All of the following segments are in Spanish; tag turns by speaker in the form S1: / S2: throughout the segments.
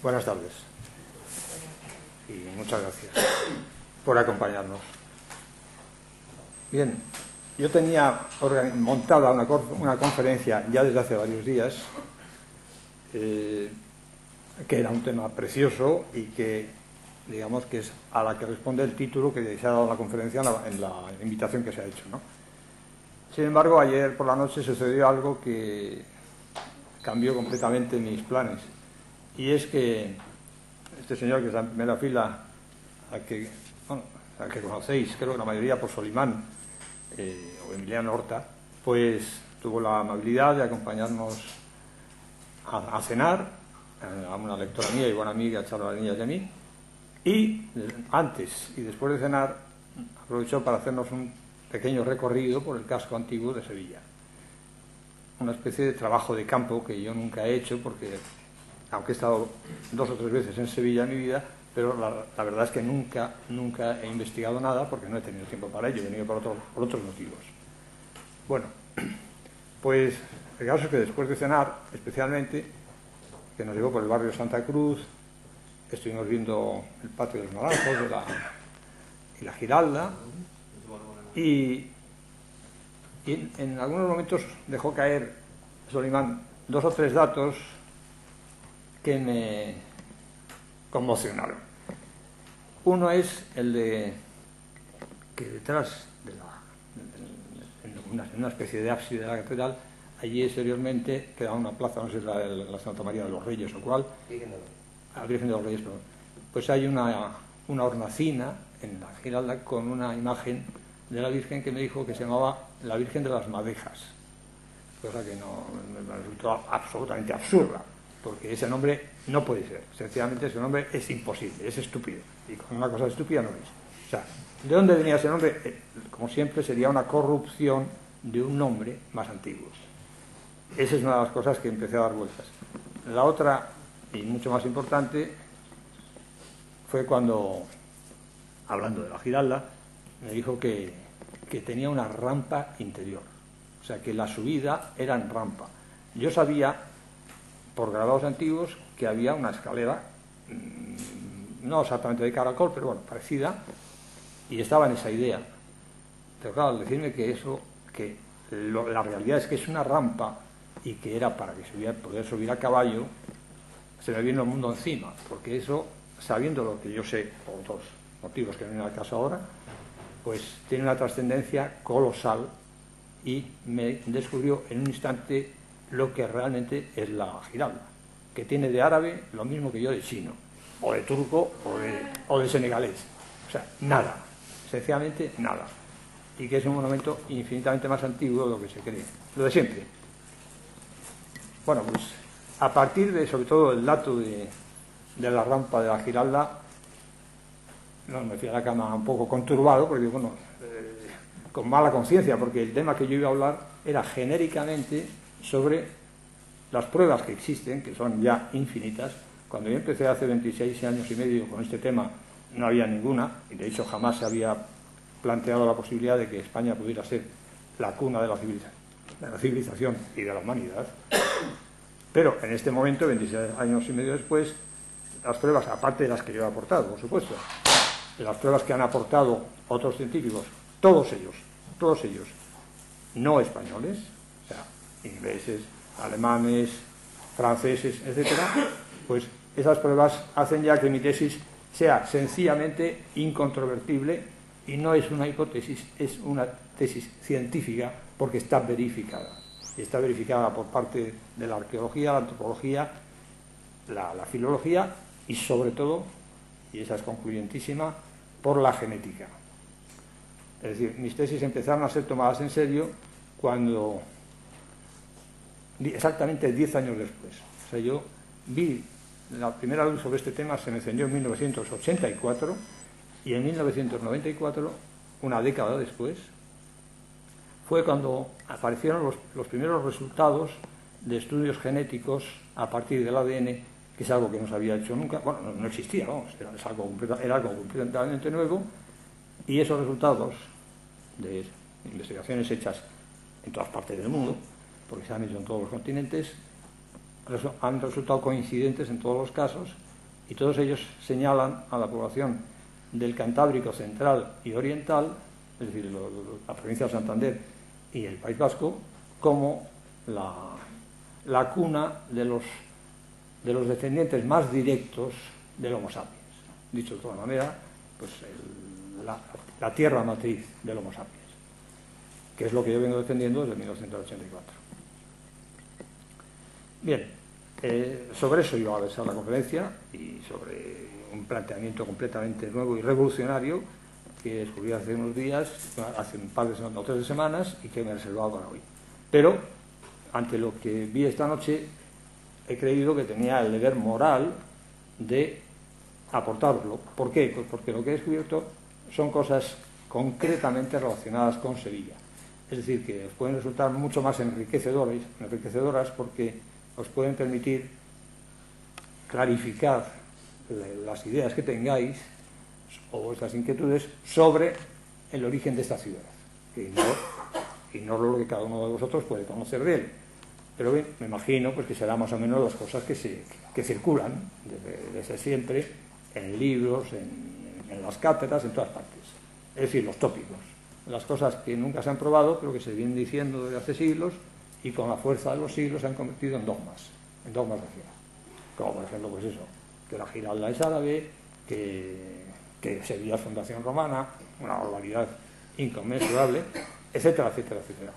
S1: Buenas tardes y muchas gracias por acompañarnos. Bien, yo tenía montada una conferencia ya desde hace varios días, que era un tema precioso y que, digamos, que es a la que responde el título que se ha dado a la conferencia en la invitación que se ha hecho, ¿no? Sin embargo, ayer por la noche sucedió algo que cambió completamente mis planes, y es que este señor que está en primera fila, al que conocéis, creo que la mayoría por Solimán o Emiliano Horta, pues tuvo la amabilidad de acompañarnos a cenar, a una lectora mía y buena amiga, Charo Niñas y a mí, y antes y después de cenar aprovechó para hacernos un pequeño recorrido por el casco antiguo de Sevilla. Una especie de trabajo de campo que yo nunca he hecho, porque aunque he estado 2 o 3 veces en Sevilla en mi vida, pero la verdad es que nunca he investigado nada porque no he tenido tiempo para ello, he venido por otros motivos. Bueno, pues el caso es que después de cenar, especialmente, que nos llevó por el barrio de Santa Cruz, estuvimos viendo el patio de los Naranjos y la Giralda, y en algunos momentos dejó caer Solimán 2 o 3 datos que me conmocionaron. Uno es el de que detrás de en una especie de ábside de la catedral, allí exteriormente queda una plaza, no sé si es la Santa María de los Reyes o cuál, la Virgen de los Reyes, perdón. Pues hay una hornacina en la Giralda con una imagen de la Virgen que me dijo que se llamaba la Virgen de las Madejas, cosa que me resultó absolutamente absurda, porque ese nombre no puede ser, sencillamente ese nombre es imposible, es estúpido, y con una cosa estúpida no es. O sea, ¿de dónde venía ese nombre? Como siempre sería una corrupción de un nombre más antiguo. Esa es una de las cosas que empecé a dar vueltas. La otra, y mucho más importante, fue cuando, hablando de la Giralda, me dijo que tenía una rampa interior, o sea, que la subida era en rampa. Yo sabía, por grabados antiguos, que había una escalera, no exactamente de caracol, pero bueno, parecida, y estaba en esa idea. Pero claro, al decirme que la realidad es que es una rampa y que era para que poder subir a caballo, se me vino el mundo encima, porque eso, sabiendo lo que yo sé, por otros motivos que no vienen al caso ahora, pues tiene una trascendencia colosal y me descubrió en un instante lo que realmente es la Giralda, que tiene de árabe lo mismo que yo de chino, o de turco, o de senegalés. O sea, nada, sencillamente nada. Y que es un monumento infinitamente más antiguo de lo que se cree, lo de siempre. Bueno, pues a partir de, sobre todo, el dato de la rampa de la Giralda, me fui a la cama un poco conturbado, porque bueno, con mala conciencia, porque el tema que yo iba a hablar era genéricamente sobre las pruebas que existen, que son ya infinitas. Cuando yo empecé hace 26 años y medio con este tema, no había ninguna, y de hecho jamás se había planteado la posibilidad de que España pudiera ser la cuna de la civilización y de la humanidad. Pero en este momento, 26 años y medio después, las pruebas, aparte de las que yo he aportado, por supuesto, de las pruebas que han aportado otros científicos, todos ellos, no españoles, o sea, ingleses, alemanes, franceses, etcétera, pues esas pruebas hacen ya que mi tesis sea sencillamente incontrovertible, y no es una hipótesis, es una tesis científica, porque está verificada. Y está verificada por parte de la arqueología, la antropología, la filología y, sobre todo, y esa es concluyentísima, por la genética. Es decir, mis tesis empezaron a ser tomadas en serio cuando, exactamente 10 años después. O sea, yo vi la primera luz sobre este tema, se me encendió en 1984, y en 1994, una década después, fue cuando aparecieron los primeros resultados de estudios genéticos a partir del ADN, que es algo que no se había hecho nunca. Bueno, no existía, vamos, era algo completamente nuevo, y esos resultados de investigaciones hechas en todas partes del mundo, porque se han hecho en todos los continentes, han resultado coincidentes en todos los casos, y todos ellos señalan a la población del Cantábrico central y oriental, es decir, la provincia de Santander y el País Vasco, como la cuna de los descendientes más directos del Homo sapiens. Dicho de otra manera, pues la tierra matriz del Homo sapiens, que es lo que yo vengo defendiendo desde 1984. Bien, sobre eso iba a versar la conferencia, y sobre un planteamiento completamente nuevo y revolucionario que descubrí hace unos días, hace un par de semanas o 3 semanas, y que me he reservado para hoy. Pero, ante lo que vi esta noche, he creído que tenía el deber moral de aportarlo. ¿Por qué? Pues porque lo que he descubierto son cosas concretamente relacionadas con Sevilla. Es decir, que os pueden resultar mucho más enriquecedoras porque os pueden permitir clarificar las ideas que tengáis o vuestras inquietudes sobre el origen de esta ciudad, que ignoro lo que cada uno de vosotros puede conocer de él, pero bien, me imagino pues que será más o menos las cosas que circulan desde siempre en libros, en las cátedras, en todas partes, es decir, los tópicos, las cosas que nunca se han probado pero que se vienen diciendo desde hace siglos y con la fuerza de los siglos se han convertido en dogmas de ciudad, como por ejemplo pues eso, que la Giralda es árabe, que Sevilla es fundación romana, una barbaridad inconmensurable, etcétera, etcétera, etcétera.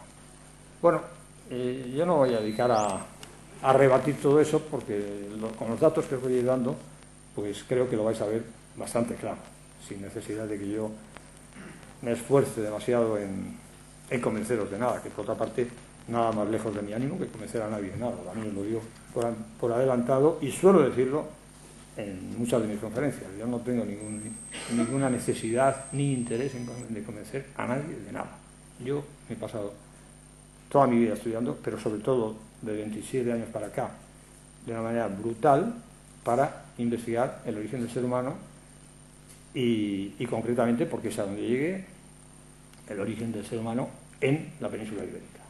S1: Bueno, yo no voy a dedicar a rebatir todo eso porque con los datos que os voy dando, pues creo que lo vais a ver bastante claro, sin necesidad de que yo me esfuerce demasiado en convenceros de nada, que por otra parte, nada más lejos de mi ánimo que convencer a nadie de nada. A mí os lo digo por adelantado y suelo decirlo en muchas de mis conferencias. Yo no tengo ninguna necesidad ni interés de convencer a nadie de nada. Yo me he pasado toda mi vida estudiando, pero sobre todo de 27 años para acá, de una manera brutal, para investigar el origen del ser humano y concretamente, porque es a donde llegué, el origen del ser humano en la península ibérica.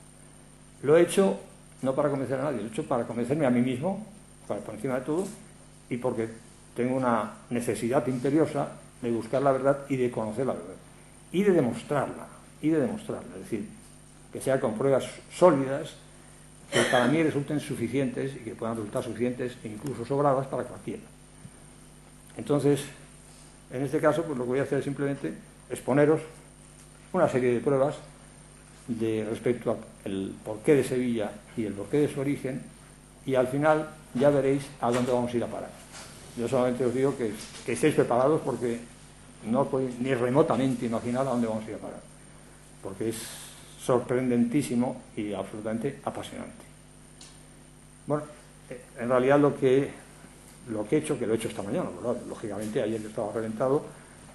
S1: Lo he hecho no para convencer a nadie, lo he hecho para convencerme a mí mismo, por encima de todo, y porque tengo una necesidad imperiosa de buscar la verdad y de conocer la verdad y de demostrarla, es decir, que sea con pruebas sólidas que para mí resulten suficientes y que puedan resultar suficientes e incluso sobradas para cualquiera. Entonces, en este caso, pues lo que voy a hacer es simplemente exponeros una serie de pruebas respecto al porqué de Sevilla y el porqué de su origen, y al final ya veréis a dónde vamos a ir a parar. Yo solamente os digo que estéis preparados porque no os podéis ni remotamente imaginar a dónde vamos a ir a parar, porque es sorprendentísimo y absolutamente apasionante. Bueno, en realidad lo que he hecho, que lo he hecho esta mañana, ¿verdad? Lógicamente ayer yo estaba reventado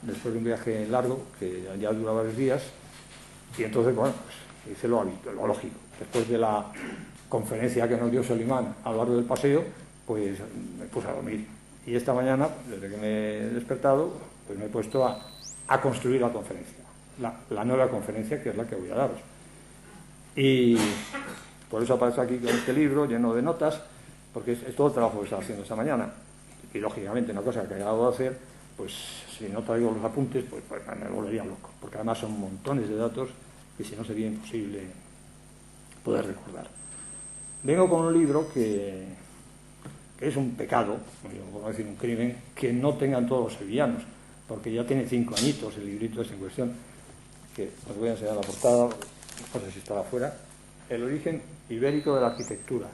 S1: después de un viaje largo que ya dura varios días, y entonces, bueno, pues hice lo lógico. Después de la conferencia que nos dio Solimán a lo largo del paseo, pues me puse a dormir. Y esta mañana, desde que me he despertado, pues me he puesto a construir la conferencia, la nueva conferencia, que es la que voy a daros. Y por eso aparezco aquí con este libro lleno de notas, porque es todo el trabajo que estaba haciendo esta mañana. Y lógicamente una cosa que he acabado de hacer, pues si no traigo los apuntes, pues me volvería loco, porque además son montones de datos que si no sería imposible poder recordar. Vengo con un libro que es un pecado, por no decir un crimen, que no tengan todos los sevillanos, porque ya tiene 5 añitos el librito en cuestión, que os voy a enseñar la portada, no sé si estará afuera, El origen ibérico de la arquitectura.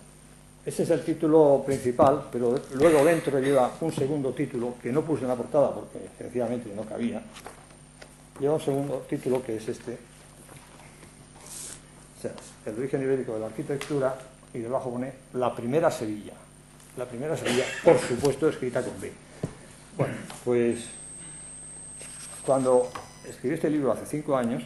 S1: Ese es el título principal, pero luego dentro lleva un segundo título que no puse en la portada porque sencillamente no cabía. Lleva un segundo título que es este. O sea, El origen ibérico de la arquitectura, y debajo pone La primera Sevilla. La primera Sevilla, por supuesto, escrita con B. Bueno, pues cuando escribí este libro hace 5 años,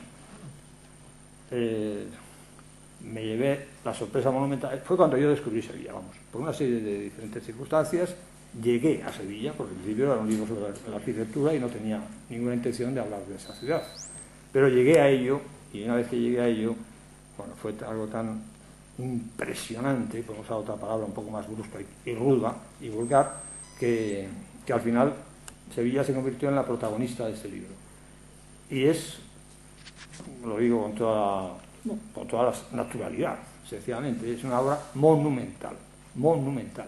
S1: me llevé la sorpresa monumental. Fue cuando yo descubrí Sevilla, vamos. Por una serie de diferentes circunstancias llegué a Sevilla, porque al principio era un libro sobre la arquitectura y no tenía ninguna intención de hablar de esa ciudad. Pero llegué a ello, y una vez que llegué a ello, bueno, fue algo tan impresionante, podemos usar otra palabra un poco más brusca y ruda y vulgar, que al final Sevilla se convirtió en la protagonista de este libro. Y es, lo digo con toda la naturalidad, sencillamente, es una obra monumental, monumental.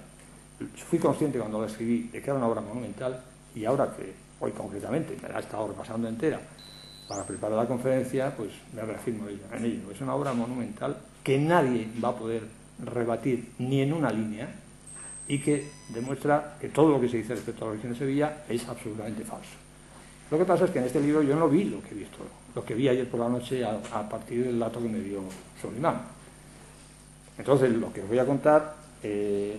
S1: Fui consciente cuando la escribí de que era una obra monumental, y ahora que hoy concretamente me la he estado repasando entera para preparar la conferencia, pues me reafirmo en ello. Es una obra monumental que nadie va a poder rebatir ni en una línea, y que demuestra que todo lo que se dice respecto a la religión de Sevilla es absolutamente falso. Lo que pasa es que en este libro yo no vi lo que he visto, lo que vi ayer por la noche a partir del dato que me dio Solimán. Entonces, lo que os voy a contar,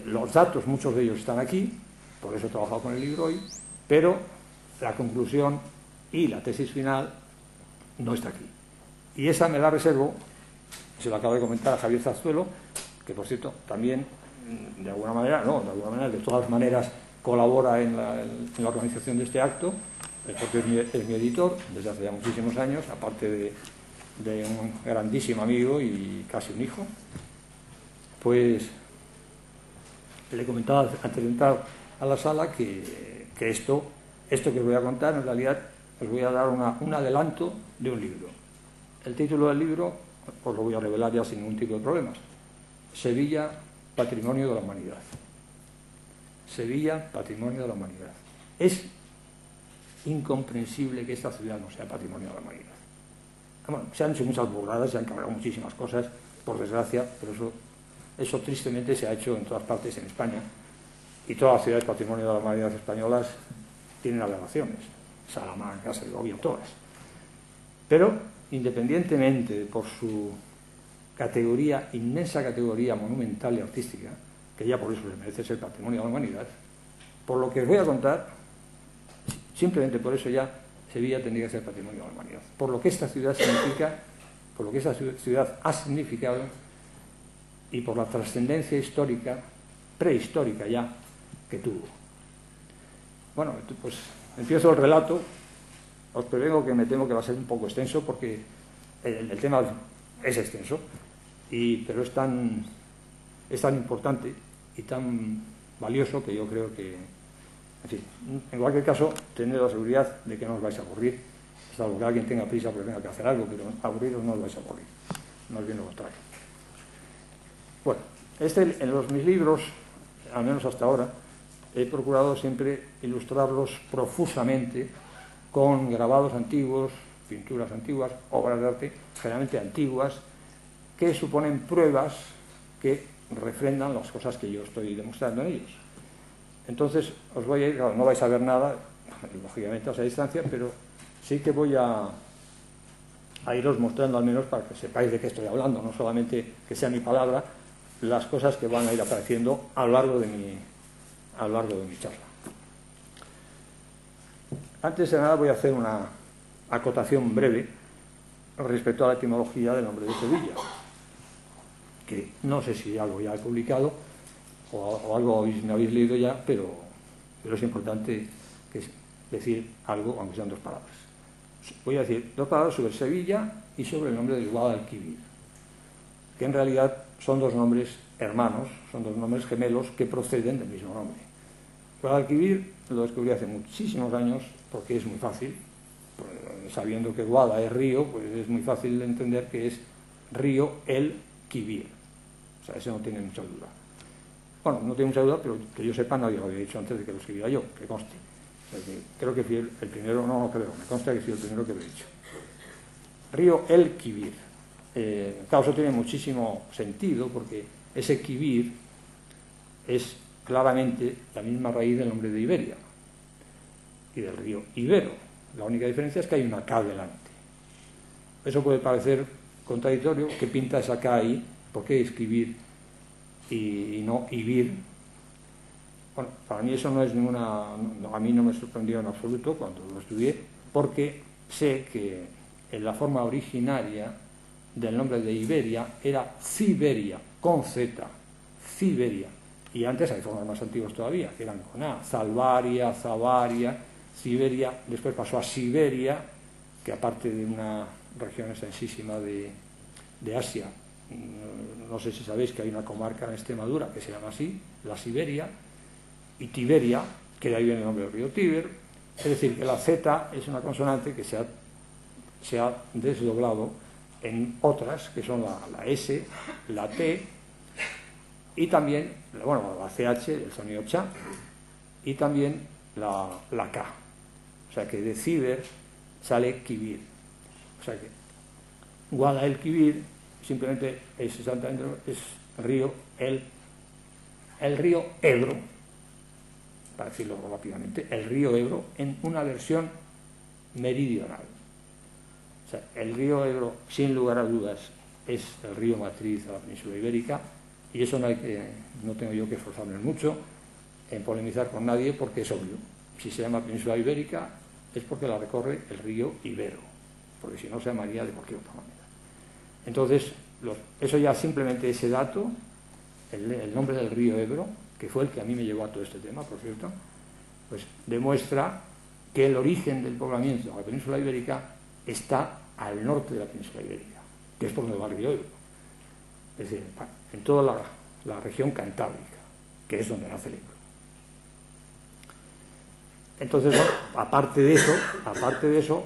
S1: los datos, muchos de ellos están aquí, por eso he trabajado con el libro hoy, pero la conclusión y la tesis final no está aquí. Y esa me la reservo, se lo acabo de comentar a Javier Zazuelo, que por cierto también, de alguna manera, de todas maneras, colabora en la organización de este acto, porque es mi editor desde hace ya muchísimos años, aparte de un grandísimo amigo y casi un hijo. Pues le comentaba antes de entrar a la sala que esto que os voy a contar, en realidad os voy a dar un adelanto de un libro. El título del libro os lo voy a revelar ya sin ningún tipo de problemas: Sevilla, Patrimonio de la Humanidad. Sevilla, Patrimonio de la Humanidad. Es incomprensible que esta ciudad no sea Patrimonio de la Humanidad. Bueno, se han hecho muchas burradas, se han cambiado muchísimas cosas, por desgracia, pero eso tristemente se ha hecho en todas partes en España, y todas las ciudades Patrimonio de la Humanidad españolas tienen alegaciones, Salamanca, Segovia, todas. Pero, independientemente por su categoría, inmensa categoría monumental y artística, que ya por eso le merece ser Patrimonio de la Humanidad, por lo que os voy a contar, simplemente por eso ya Sevilla tendría que ser Patrimonio de la Humanidad, por lo que esta ciudad significa, por lo que esta ciudad ha significado, y por la trascendencia histórica, prehistórica ya, que tuvo. Bueno, pues empiezo el relato. Os prevengo que me temo que va a ser un poco extenso, porque el tema es extenso, pero es tan importante y tan valioso que yo creo que, en fin, en cualquier caso, tened la seguridad de que no os vais a aburrir, salvo que alguien tenga prisa porque tenga que hacer algo, pero aburriros no os vais a aburrir, no es bien lo contrario. Bueno, en mis libros, al menos hasta ahora, he procurado siempre ilustrarlos profusamente con grabados antiguos, pinturas antiguas, obras de arte generalmente antiguas, que suponen pruebas que refrendan las cosas que yo estoy demostrando en ellos. Entonces, os voy a ir, claro, no vais a ver nada, lógicamente a esa distancia, pero sí que voy a iros mostrando, al menos para que sepáis de qué estoy hablando, no solamente que sea mi palabra, las cosas que van a ir apareciendo a lo largo de mi charla. Antes de nada voy a hacer una acotación breve respecto a la etimología del nombre de Sevilla, que no sé si algo ya he publicado o algo me habéis leído ya, pero es importante decir algo, aunque sean dos palabras. Voy a decir dos palabras sobre Sevilla y sobre el nombre de Guadalquivir, que en realidad son dos nombres hermanos, son dos nombres gemelos que proceden del mismo nombre. Guadalquivir lo descubrí hace muchísimos años, porque es muy fácil, sabiendo que Guada es río, pues es muy fácil de entender que es río el Quivir. O sea, eso no tiene mucha duda. Bueno, no tiene mucha duda, pero que yo sepa nadie lo había dicho antes de que lo escribiera yo, que conste. O sea, que creo que fui el primero, no creo, me consta que fui el primero que lo he dicho. Río el Quivir. Claro, eso tiene muchísimo sentido, porque ese Quivir es claramente la misma raíz del nombre de Iberia y del río Ibero. La única diferencia es que hay una K delante. Eso puede parecer contradictorio, que pinta esa K ahí, ¿por qué escribir y no Ibir? Bueno, para mí eso no es a mí no me sorprendió en absoluto cuando lo estudié, porque sé que en la forma originaria del nombre de Iberia era Ciberia, con Z, Ciberia. Y antes hay formas más antiguas todavía, que eran con A, Zalbaria, Zavaria, Ciberia, después pasó a Siberia, que aparte de una región extensísima de Asia, no sé si sabéis que hay una comarca en Extremadura que se llama así, la Siberia, y Tiberia, que de ahí viene el nombre del río Tíber. Es decir, que la Z es una consonante que se ha desdoblado en otras, que son la S, la T, y también, bueno, la CH, el sonido cha, y también la K. O sea que de ciber sale kibir. O sea que Guadalquivir simplemente es exactamente el río Ebro, para decirlo rápidamente, el río Ebro en una versión meridional. O sea, el río Ebro, sin lugar a dudas, es el río matriz de la península ibérica, y eso no tengo yo que esforzarme mucho en polemizar con nadie, porque es obvio. Si se llama península ibérica es porque la recorre el río Ibero, porque si no se llamaría de cualquier otra manera. Entonces, eso ya simplemente ese dato, el nombre del río Ebro, que fue el que a mí me llevó a todo este tema, por cierto, pues demuestra que el origen del poblamiento de la península ibérica está al norte de la península ibérica, que es por donde va el río Ebro. Es decir, en toda la región cantábrica, que es donde nace el Ebro. Entonces, bueno, aparte de eso,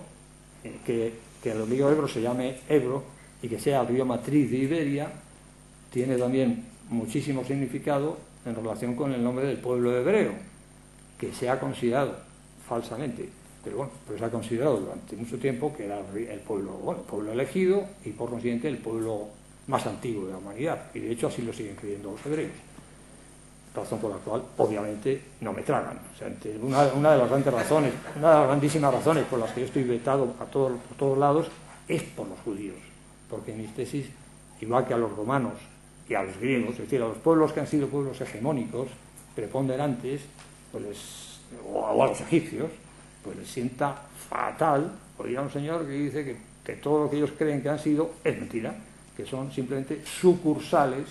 S1: que el río Ebro se llame Ebro y que sea el río matriz de Iberia, tiene también muchísimo significado en relación con el nombre del pueblo hebreo, que se ha considerado falsamente, pero bueno, pues se ha considerado durante mucho tiempo que era el pueblo elegido y por consiguiente el pueblo más antiguo de la humanidad, y de hecho así lo siguen creyendo los hebreos, razón por la cual obviamente no me tragan. O sea, una de las grandes razones, una de las grandísimas razones por las que yo estoy vetado por todos lados es por los judíos, porque en mis tesis, igual que a los romanos y a los griegos, es decir, a los pueblos que han sido pueblos hegemónicos, preponderantes, pues o a los egipcios, pues les sienta fatal oír a un señor que dice que todo lo que ellos creen que han sido es mentira, que son simplemente sucursales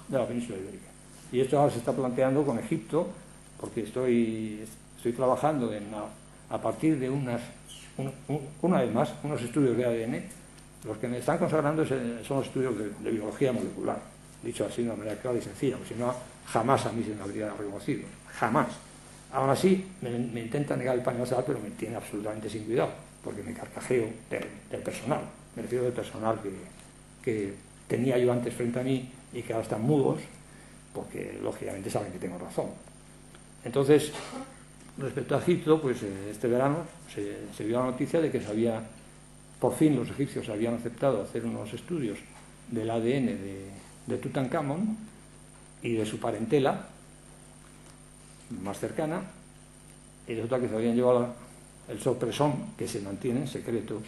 S1: de la península ibérica. Y esto ahora se está planteando con Egipto, porque estoy trabajando a partir de una vez más, unos estudios de ADN. Los que me están consagrando son los estudios de biología molecular, dicho así de una manera clara y sencilla, porque si no, jamás a mí se me habría reconocido, jamás. Aún así, me intenta negar el pan y la sal, pero me tiene absolutamente sin cuidado, porque me carcajeo del personal, me refiero del personal que tenía yo antes frente a mí y que ahora están mudos, porque lógicamente saben que tengo razón. Entonces, respecto a Egipto, pues este verano se dio la noticia de que por fin los egipcios habían aceptado hacer unos estudios del ADN de Tutankamón y de su parentela más cercana, y resulta que se habían llevado el sorpresón, que se mantiene en secreto,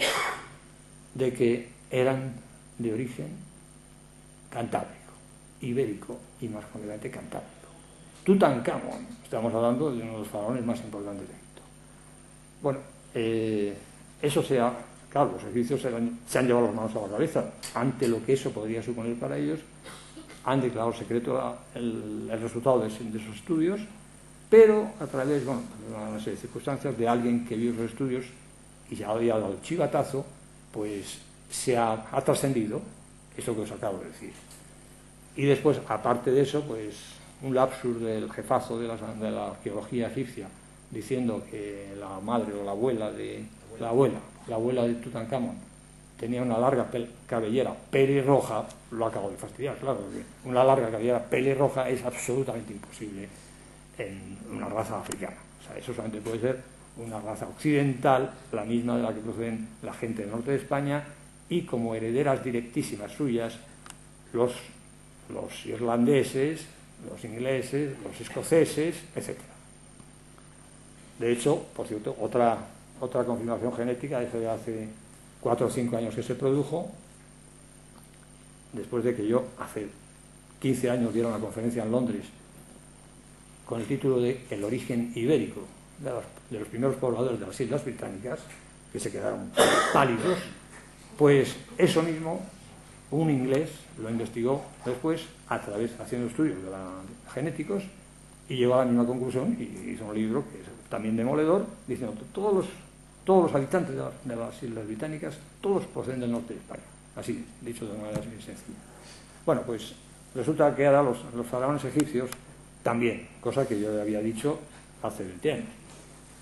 S1: de que eran de origen cantábrico, ibérico y más concretamente cantábrico. Tutankamón, estamos hablando de uno de los faraones más importantes de Egipto. Bueno, claro, los egipcios se han llevado las manos a la cabeza ante lo que eso podría suponer para ellos, han declarado secreto el resultado de esos estudios, pero a través, de una serie de circunstancias, de alguien que vio esos estudios y ya había dado el chivatazo, pues se ha trascendido esto que os acabo de decir. Y después, aparte de eso, pues un lapsus del jefazo de la arqueología egipcia, diciendo que la madre o la abuela de Tutankamón tenía una larga cabellera pelirroja, lo acabo de fastidiar, claro, porque una larga cabellera pelirroja es absolutamente imposible en una raza africana. O sea, eso solamente puede ser una raza occidental, la misma de la que proceden la gente del norte de España, y como herederas directísimas suyas, los irlandeses, los ingleses, los escoceses, etc. De hecho, por cierto, otra confirmación genética de hace 4 o 5 años que se produjo, después de que yo hace 15 años diera una conferencia en Londres con el título de El origen ibérico de los primeros pobladores de las Islas Británicas, que se quedaron pálidos, pues eso mismo un inglés lo investigó después haciendo estudios genéticos, y llegó a la misma conclusión y hizo un libro que es también demoledor, diciendo que todos los habitantes de las Islas Británicas, todos proceden del norte de España, así, dicho de una manera muy sencilla. Bueno, pues resulta que ahora los faraones egipcios también, cosa que yo le había dicho hace 20 años,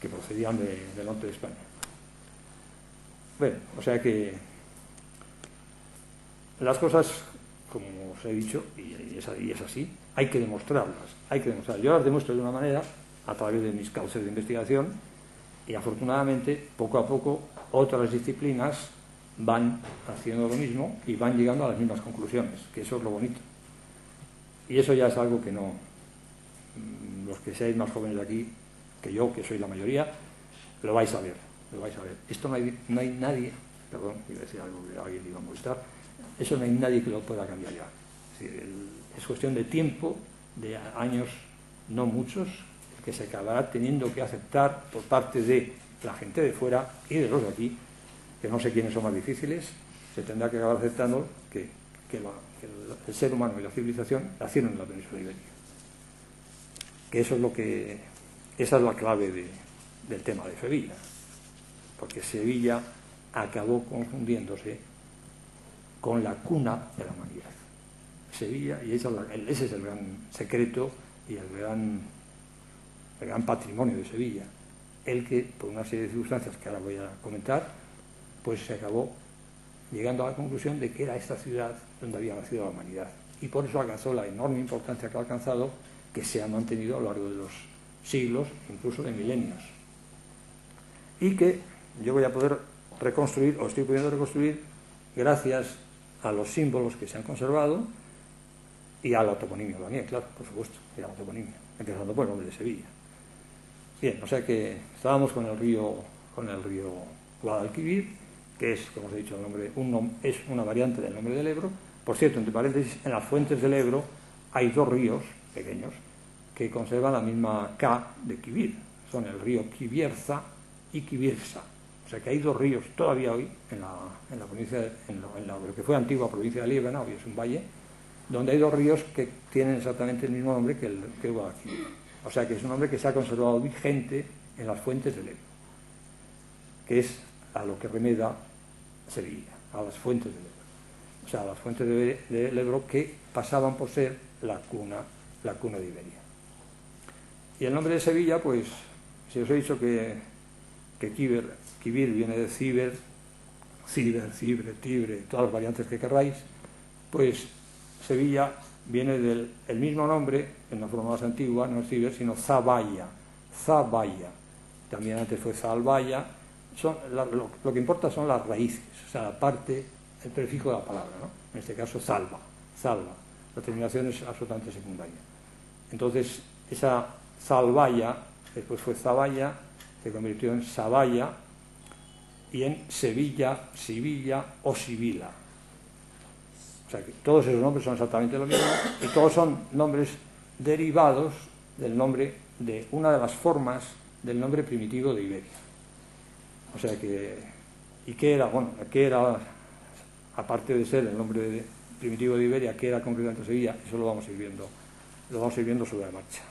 S1: que procedían del norte de España. Bueno, o sea que las cosas, como os he dicho, y es así, hay que demostrarlas, Yo las demuestro de una manera a través de mis causas de investigación y afortunadamente, poco a poco, otras disciplinas van haciendo lo mismo y van llegando a las mismas conclusiones, que eso es lo bonito. Y eso ya es algo que no, los que seáis más jóvenes de aquí, que yo, que soy la mayoría, lo vais a ver. Esto no hay nadie, perdón, iba a decir algo que a alguien le iba a molestar, eso no hay nadie que lo pueda cambiar ya. Es cuestión de tiempo, de años, no muchos, que se acabará teniendo que aceptar por parte de la gente de fuera y de los de aquí, que no sé quiénes son más difíciles, se tendrá que acabar aceptando que el ser humano y la civilización nacieron en la península ibérica. Que eso es esa es la clave del tema de Sevilla, porque Sevilla acabó confundiéndose con la cuna de la humanidad. Sevilla, y ese es el gran secreto y el gran patrimonio de Sevilla, el que, por una serie de circunstancias que ahora voy a comentar, pues se acabó llegando a la conclusión de que era esta ciudad donde había nacido la humanidad. Y por eso alcanzó la enorme importancia que ha alcanzado, que se ha mantenido a lo largo de los siglos, incluso de milenios. Y que yo voy a poder reconstruir, o estoy pudiendo reconstruir, gracias a los símbolos que se han conservado y a la toponimia también, claro, por supuesto, y a la toponimia, empezando por el nombre de Sevilla. Bien, o sea que estábamos con el río Guadalquivir, que es, como os he dicho, es una variante del nombre del Ebro. Por cierto, entre paréntesis, en las fuentes del Ebro hay dos ríos pequeños que conservan la misma K de Quivir. Son el río Quibierza y Quibirsa. O sea que hay dos ríos todavía hoy en la provincia, en lo que fue antigua provincia de Líbana, hoy es un valle, donde hay dos ríos que tienen exactamente el mismo nombre que el Guadalquivir. O sea que es un nombre que se ha conservado vigente en las fuentes del Ebro, que es a lo que remeda Sevilla, a las fuentes del Ebro. O sea, a las fuentes del Ebro que pasaban por ser la cuna de Iberia. Y el nombre de Sevilla, pues, si os he dicho que Quivir viene de Ciber, Cibre, Tibre, todas las variantes que querráis, pues Sevilla viene del mismo nombre, en la forma más antigua, no es Ciber, sino Zabaya. También antes fue Zalbaya. Lo que importa son las raíces, o sea, la parte, el prefijo de la palabra, ¿no? En este caso, salva. La terminación es absolutamente secundaria. Entonces, esa Zalbaya, después fue Zabaya, se convirtió en Sabaya y en Sevilla, Sibilla o Sibila. O sea que todos esos nombres son exactamente lo mismo y todos son nombres derivados del nombre de una de las formas del nombre primitivo de Iberia. O sea que, ¿y qué era? Bueno, ¿qué era, aparte de ser el nombre primitivo de Iberia, qué era concretamente Sevilla? Eso lo vamos a ir viendo sobre la marcha.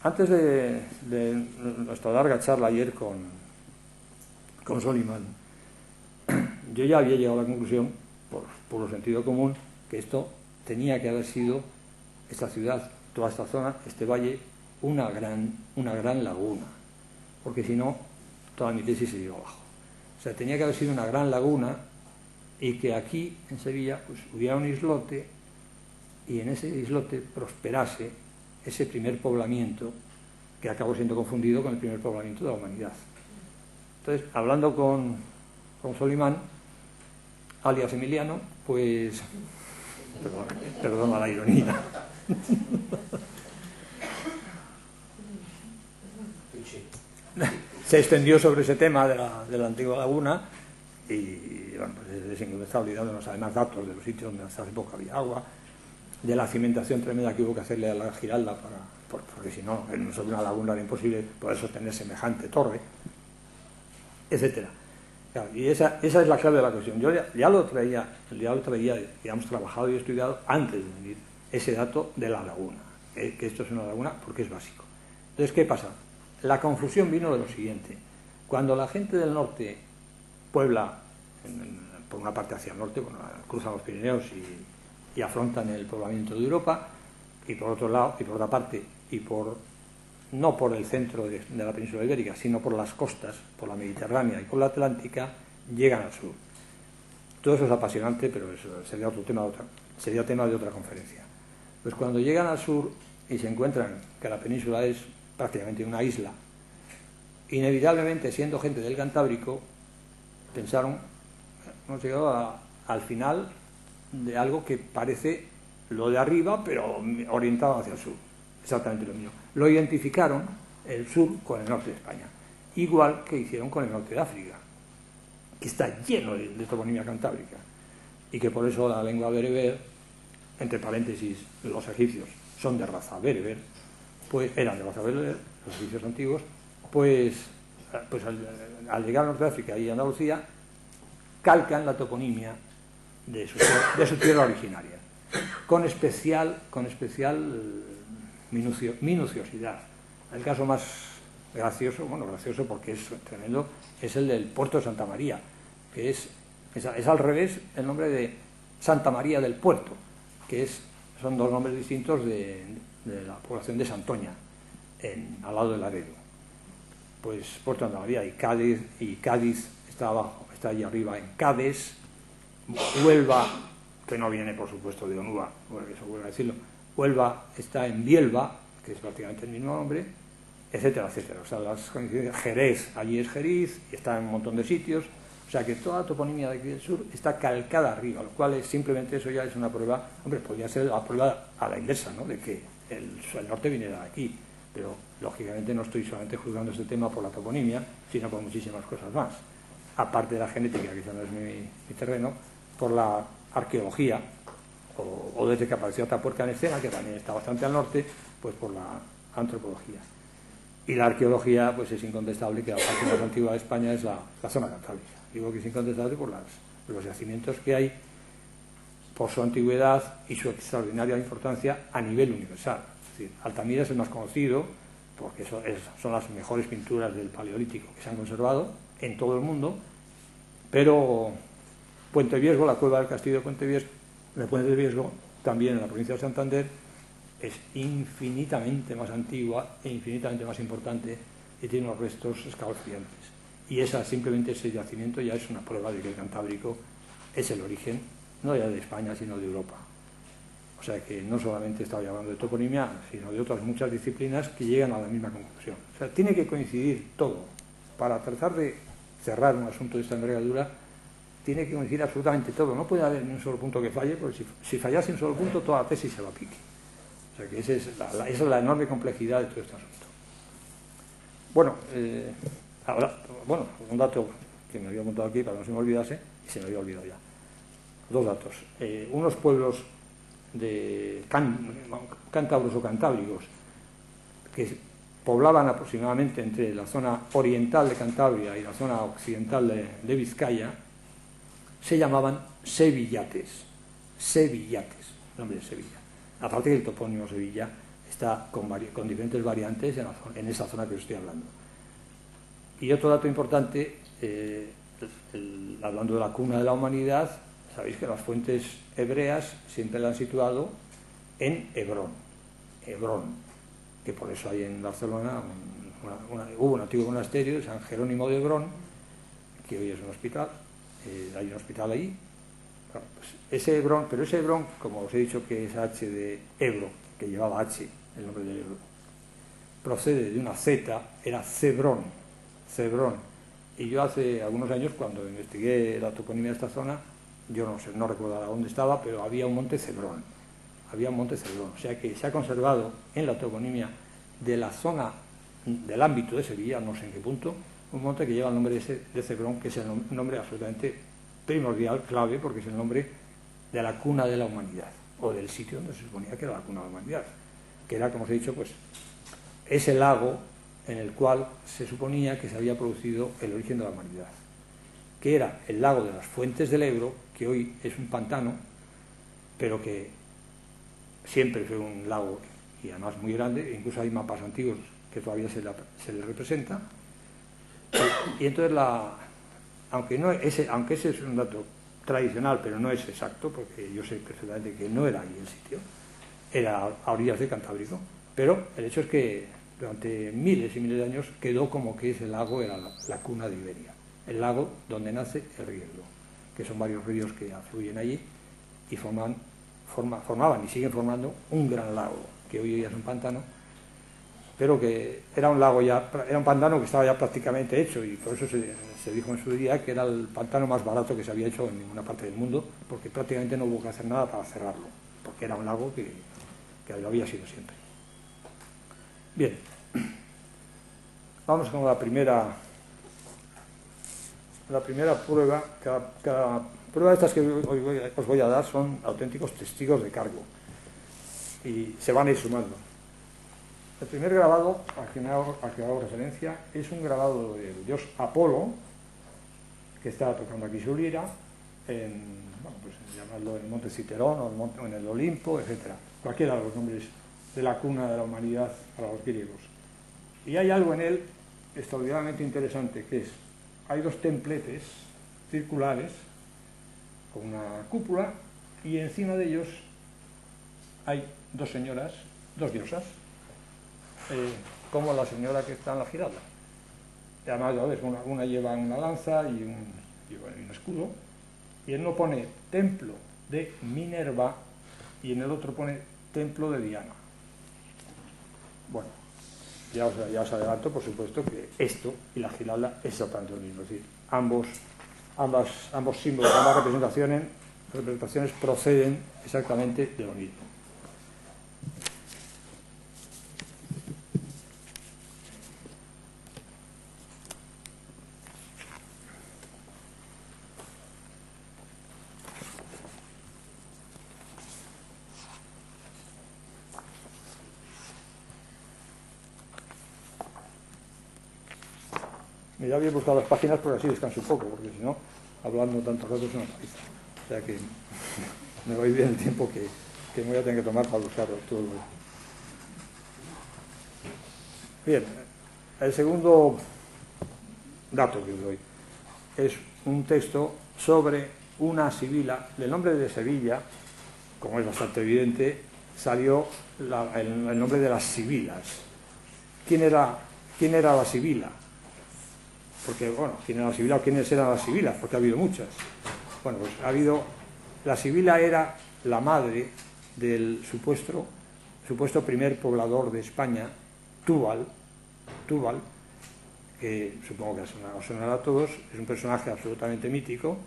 S1: Antes de nuestra larga charla ayer con Soliman, yo ya había llegado a la conclusión, por puro sentido común, que esto tenía que haber sido, esta ciudad, toda esta zona, este valle, una gran laguna, porque si no, toda mi tesis se iba abajo. O sea, tenía que haber sido una gran laguna y que aquí, en Sevilla, pues, hubiera un islote y en ese islote prosperase ese primer poblamiento que acabó siendo confundido con el primer poblamiento de la humanidad. Entonces, hablando con Solimán, alias Emiliano, pues, perdona la ironía, se extendió sobre ese tema de la antigua laguna y bueno, pues se está olvidándonos además datos de los sitios donde hasta hace poco había agua, de la cimentación tremenda que hubo que hacerle a la Giralda porque si no, sobre una laguna era imposible poder sostener semejante torre, etcétera. Claro, y esa es la clave de la cuestión. Yo ya lo traía, digamos, trabajado y estudiado antes de venir ese dato de la laguna, que esto es una laguna porque es básico. Entonces, ¿qué pasa? La confusión vino de lo siguiente. Cuando la gente del norte puebla, por una parte hacia el norte, bueno, cruzan los Pirineos y afrontan el poblamiento de Europa, y por otro lado, y por otra parte, no por el centro de la península ibérica, sino por las costas, por la Mediterránea y por la Atlántica, llegan al sur. Todo eso es apasionante, pero eso sería sería tema de otra conferencia. Pues cuando llegan al sur y se encuentran que la península es prácticamente una isla, inevitablemente, siendo gente del Cantábrico, pensaron, hemos llegado al final de algo que parece lo de arriba, pero orientado hacia el sur. Exactamente lo mismo. Lo identificaron el sur con el norte de España, igual que hicieron con el norte de África, que está lleno de toponimia cantábrica, y que por eso la lengua bereber, entre paréntesis, los egipcios son de raza bereber, pues eran de raza bereber, los egipcios antiguos, pues al llegar al norte de África y Andalucía, calcan la toponimia de su tierra originaria, con especial minuciosidad. El caso más gracioso, gracioso porque es tremendo, es el del puerto de Santa María, que es al revés el nombre de Santa María del Puerto, que son dos nombres distintos de la población de Santoña, al lado del Laredo. Pues Puerto de Santa María y Cádiz está abajo, está allí arriba en Cádiz. Huelva, que no viene por supuesto de Onúa, eso vuelvo a decirlo, Huelva está en Bielva, que es prácticamente el mismo nombre, etcétera, etcétera. O sea, las coincidencias, Jerez, allí es Jeriz, y está en un montón de sitios. O sea, que toda la toponimia de aquí del sur está calcada arriba, lo cual simplemente eso ya es una prueba, podría ser la prueba a la inversa, ¿no?, de que el norte viniera de aquí. Pero, lógicamente, no estoy solamente juzgando este tema por la toponimia, sino por muchísimas cosas más. Aparte de la genética, que ya no es mi terreno, por la arqueología, o desde que apareció Atapuerca en escena, que también está bastante al norte, pues por la antropología. Y la arqueología, pues es incontestable que la parte más antigua de España es la zona cantábrica. Digo que es incontestable por los yacimientos que hay, por su antigüedad y su extraordinaria importancia a nivel universal. Es decir, Altamira es el más conocido, porque son las mejores pinturas del Paleolítico que se han conservado en todo el mundo, pero Puente Viesgo, la cueva del castillo de Puente Viesgo, también en la provincia de Santander, es infinitamente más antigua e infinitamente más importante y tiene unos restos escalofriantes. Y simplemente ese yacimiento ya es una prueba de que el Cantábrico es el origen, no ya de España, sino de Europa. O sea que no solamente estaba hablando de toponimia, sino de otras muchas disciplinas que llegan a la misma conclusión. O sea, tiene que coincidir todo. Para tratar de cerrar un asunto de esta envergadura, tiene que coincidir absolutamente todo. No puede haber ni un solo punto que falle, porque si fallase un solo punto, toda la tesis se va a pique. O sea que esa es la enorme complejidad de todo este asunto. Bueno, un dato que me había montado aquí para que no se me olvidase, y se me había olvidado ya. Dos datos. Unos pueblos de cántabros o cantábricos que poblaban aproximadamente entre la zona oriental de Cantabria y la zona occidental de Vizcaya, se llamaban sevillates, nombre de Sevilla. Aparte que el topónimo Sevilla está con diferentes variantes en esa zona que os estoy hablando. Y otro dato importante, hablando de la cuna de la humanidad, sabéis que las fuentes hebreas siempre la han situado en Hebrón, que por eso hay en Barcelona hubo un antiguo monasterio de San Jerónimo de Hebrón, que hoy es un hospital, hay un hospital ahí. Bueno, pues ese Hebrón, como os he dicho que es H de Ebro, que llevaba H, el nombre de Ebro, procede de una Z, era Cebrón. Y yo hace algunos años, cuando investigué la toponimia de esta zona, yo no recuerdo ahora dónde estaba, pero había un monte Cebrón. O sea que se ha conservado en la toponimia de la zona del ámbito de Sevilla, no sé en qué punto, un monte que lleva el nombre de Cebrón, que es el nombre absolutamente primordial, clave, porque es el nombre de la cuna de la humanidad, o del sitio donde se suponía que era la cuna de la humanidad, que era, como os he dicho, pues ese lago en el cual se suponía que se había producido el origen de la humanidad, que era el lago de las Fuentes del Ebro, que hoy es un pantano, pero que siempre fue un lago y además muy grande, incluso hay mapas antiguos que todavía se le representa. Y entonces, aunque ese es un dato tradicional, pero no es exacto, porque yo sé perfectamente que no era ahí el sitio, era a orillas del Cantábrico, pero el hecho es que durante miles y miles de años quedó como que ese lago era la cuna de Iberia, el lago donde nace el río Ebro, que son varios ríos que afluyen allí y formaban y siguen formando un gran lago, que hoy día es un pantano, pero que era un lago ya, era un pantano que estaba ya prácticamente hecho, y por eso se dijo en su día que era el pantano más barato que se había hecho en ninguna parte del mundo, porque prácticamente no hubo que hacer nada para cerrarlo, porque era un lago que lo había sido siempre. Bien, vamos con la primera prueba. Cada prueba de estas que hoy os voy a dar son auténticos testigos de cargo y se van a ir sumando. El primer grabado al que hago referencia es un grabado del dios Apolo, que está tocando aquí su lira en, bueno, pues llamarlo en el monte Citerón o en el Olimpo, etcétera, cualquiera de los nombres de la cuna de la humanidad para los griegos. Y hay algo en él extraordinariamente interesante, que es, hay dos templetes circulares con una cúpula, y encima de ellos hay dos señoras, dos diosas, como la señora que está en la Giralda. Y además, ya ves, una lleva una lanza y un escudo, y en uno pone templo de Minerva y en el otro pone templo de Diana. Bueno, ya os adelanto, por supuesto, que esto y la Giralda es exactamente lo mismo. Es decir, ambos símbolos, ambas representaciones proceden exactamente de lo mismo. Ya había buscado las páginas porque así descanso un poco, porque si no, hablando tanto rato es una paliza. O sea que me voy bien el tiempo que me voy a tener que tomar para buscarlo todo. Bien, el segundo dato que os doy es un texto sobre una sibila. Del nombre de Sevilla, como es bastante evidente, salió el nombre de las sibilas. ¿Quién era la sibila? Porque, bueno, ¿quién era la sibila o quiénes eran las sibilas? Porque ha habido muchas. Bueno, pues la sibila era la madre del supuesto primer poblador de España, Túbal, que supongo que os sonará a todos, es un personaje absolutamente mítico,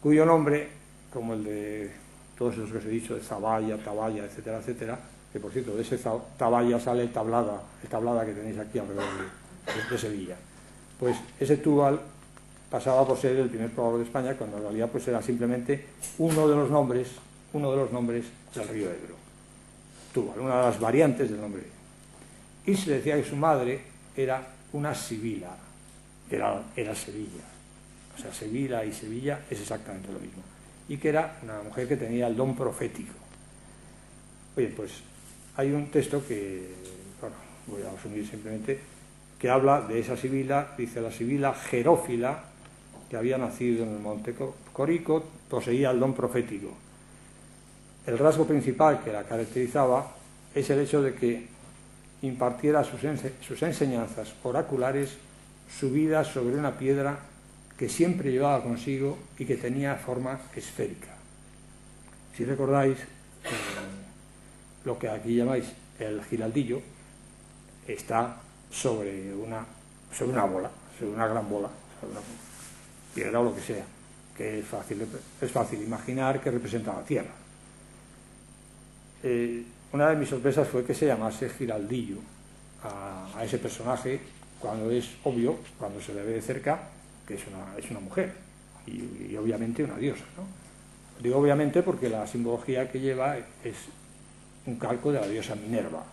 S1: cuyo nombre, como el de todos esos que os he dicho, de Zaballa, Taballa, etcétera, etcétera, que por cierto, de ese Taballa sale Tablada que tenéis aquí alrededor de Sevilla. Pues ese Túbal pasaba por ser el primer poblador de España, cuando en realidad pues era simplemente uno de los nombres del río Ebro. Túbal, una de las variantes del nombre. Y se decía que su madre era una sibila, que era Sevilla. O sea, Sevilla y Sevilla es exactamente lo mismo. Y que era una mujer que tenía el don profético. Oye, pues hay un texto que, bueno, voy a resumir simplemente, que habla de esa sibila. Dice: la sibila Gerófila, que había nacido en el monte Corico, poseía el don profético. El rasgo principal que la caracterizaba es el hecho de que impartiera sus enseñanzas oraculares subidas sobre una piedra que siempre llevaba consigo y que tenía forma esférica. Si recordáis, lo que aquí llamáis el giraldillo está sobre una bola, sobre una gran bola, sobre una piedra o lo que sea, que es fácil imaginar que representa la tierra. Una de mis sorpresas fue que se llamase giraldillo a ese personaje, cuando es obvio, cuando se le ve de cerca, que es una mujer y obviamente una diosa, ¿no? Digo obviamente porque la simbología que lleva es un calco de la diosa Minerva,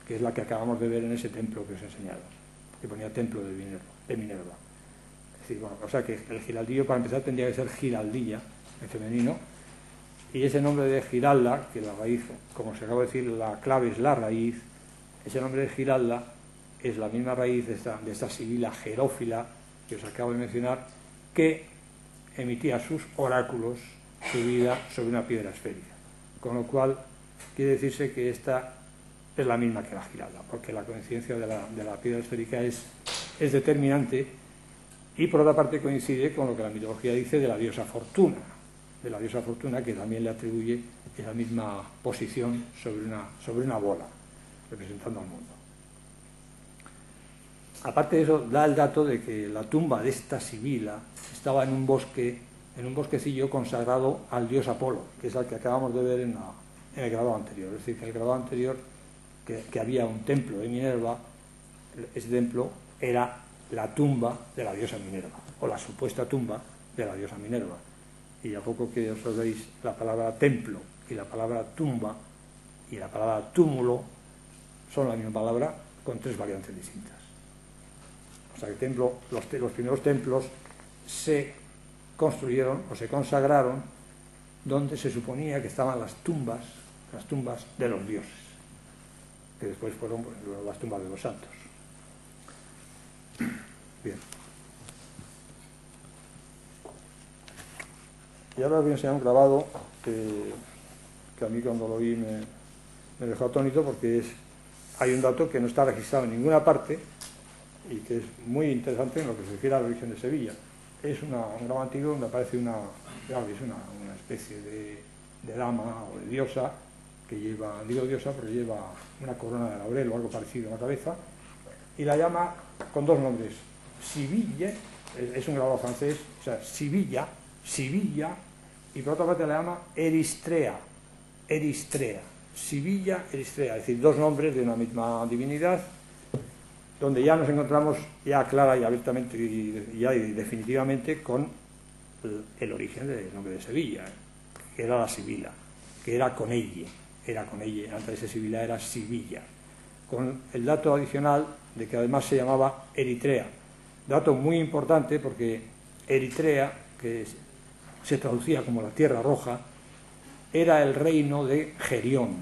S1: que es la que acabamos de ver en ese templo que os he enseñado, que ponía templo de Minerva. Es decir, bueno, o sea que el giraldillo, para empezar, tendría que ser giraldilla, en femenino, y ese nombre de Giralda, que la raíz, como se acaba de decir, la clave es la raíz, ese nombre de Giralda es la misma raíz de esta sibila Gerófila que os acabo de mencionar, que emitía sus oráculos subida sobre una piedra esférica. Con lo cual quiere decirse que esta es la misma que la Giralda, porque la coincidencia de la piedra esférica es determinante, y por otra parte coincide con lo que la mitología dice de la diosa Fortuna, que también le atribuye esa misma posición sobre una bola, representando al mundo. Aparte de eso, da el dato de que la tumba de esta Sibila estaba en un bosquecillo consagrado al dios Apolo, que es el que acabamos de ver en el grabado anterior. Es decir, que en el grabado anterior, que había un templo de Minerva, ese templo era la tumba de la diosa Minerva, o la supuesta tumba de la diosa Minerva. Y a poco que os veis, la palabra templo y la palabra tumba y la palabra túmulo son la misma palabra con tres variantes distintas. O sea que los primeros templos se construyeron o se consagraron donde se suponía que estaban las tumbas de los dioses, que después fueron las tumbas de los santos. Bien. Y ahora os voy a enseñar un grabado que a mí cuando lo vi me dejó atónito, porque hay un dato que no está registrado en ninguna parte y que es muy interesante en lo que se refiere a la Virgen de Sevilla. Es un grabado antiguo donde aparece una especie de dama o de diosa que lleva, digo diosa porque lleva una corona de laurel o algo parecido en la cabeza, y la llama con dos nombres: Sibille, es un grabado francés, o sea, Sibilla, y por otra parte la llama Eristrea, Sibilla, Eristrea, es decir, dos nombres de una misma divinidad, donde ya nos encontramos ya clara y abiertamente y ya definitivamente con el origen del nombre de Sevilla, que era la Sibila, que era con ella, antes de Sibila era Sibilla, con el dato adicional de que además se llamaba Eritrea, dato muy importante porque Eritrea, que se traducía como la Tierra Roja, era el reino de Gerión,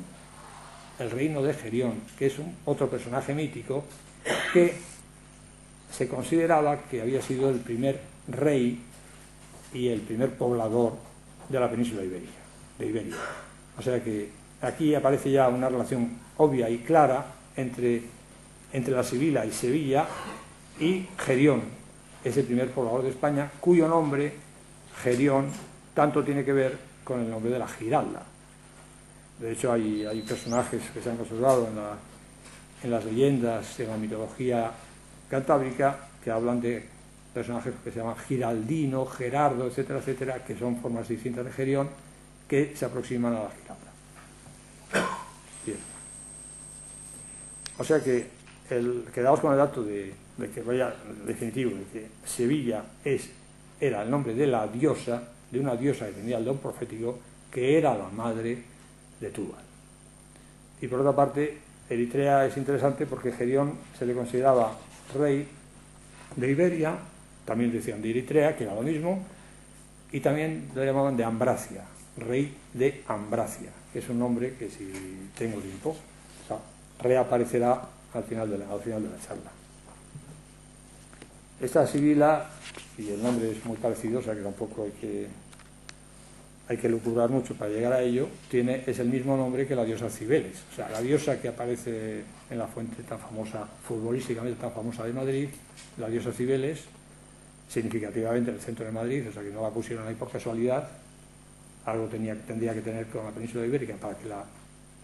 S1: que es otro personaje mítico que se consideraba que había sido el primer rey y el primer poblador de la península de Iberia. O sea que aquí aparece ya una relación obvia y clara entre la Sibila y Sevilla, y Gerión es el primer poblador de España, cuyo nombre, Gerión, tanto tiene que ver con el nombre de la Giralda. De hecho, hay personajes que se han conservado en las leyendas de la mitología cantábrica que hablan de personajes que se llaman Giraldino, Gerardo, etcétera, etcétera, que son formas distintas de Gerión que se aproximan a la Giralda. Bien. O sea que quedamos con el dato de que vaya definitivo, de que Sevilla era el nombre de la diosa, de una diosa que tenía el don profético, que era la madre de Túbal. Y por otra parte, Eritrea es interesante porque Gerión se le consideraba rey de Iberia, también decían de Eritrea, que era lo mismo, y también lo llamaban de Ambracia, rey de Ambracia, que es un nombre que, si tengo tiempo, reaparecerá al final de la charla. Esta Sibila, y el nombre es muy parecido, o sea que tampoco hay que lucubrar mucho para llegar a ello, es el mismo nombre que la diosa Cibeles. O sea, la diosa que aparece en la fuente tan famosa, futbolísticamente tan famosa de Madrid, la diosa Cibeles, significativamente en el centro de Madrid, o sea que no la pusieron ahí por casualidad, algo tendría que tener con la península ibérica para que la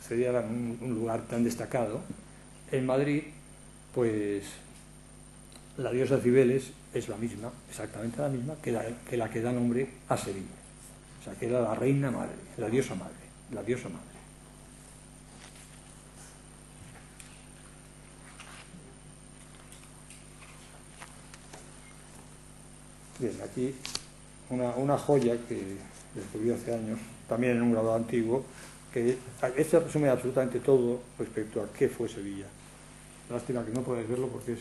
S1: cediera en un lugar tan destacado. En Madrid, pues la diosa Cibeles es la misma, exactamente la misma, que la que da nombre a Sevilla. O sea, que era la reina madre, la diosa madre. Bien, aquí una joya que descubrí hace años, también en un grabado antiguo, que este resume absolutamente todo respecto a qué fue Sevilla. Lástima que no podáis verlo porque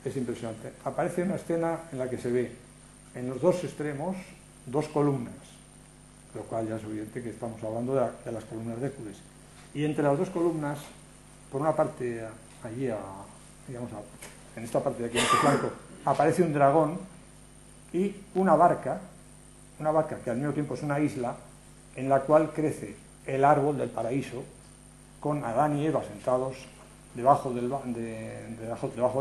S1: es impresionante. Aparece una escena en la que se ve en los dos extremos dos columnas, lo cual ya es evidente que estamos hablando de las columnas de Hércules. Y entre las dos columnas, por una parte, allí, en esta parte de aquí, en este flanco, aparece un dragón y una barca que al mismo tiempo es una isla, en la cual crece el árbol del paraíso, con Adán y Eva sentados debajo del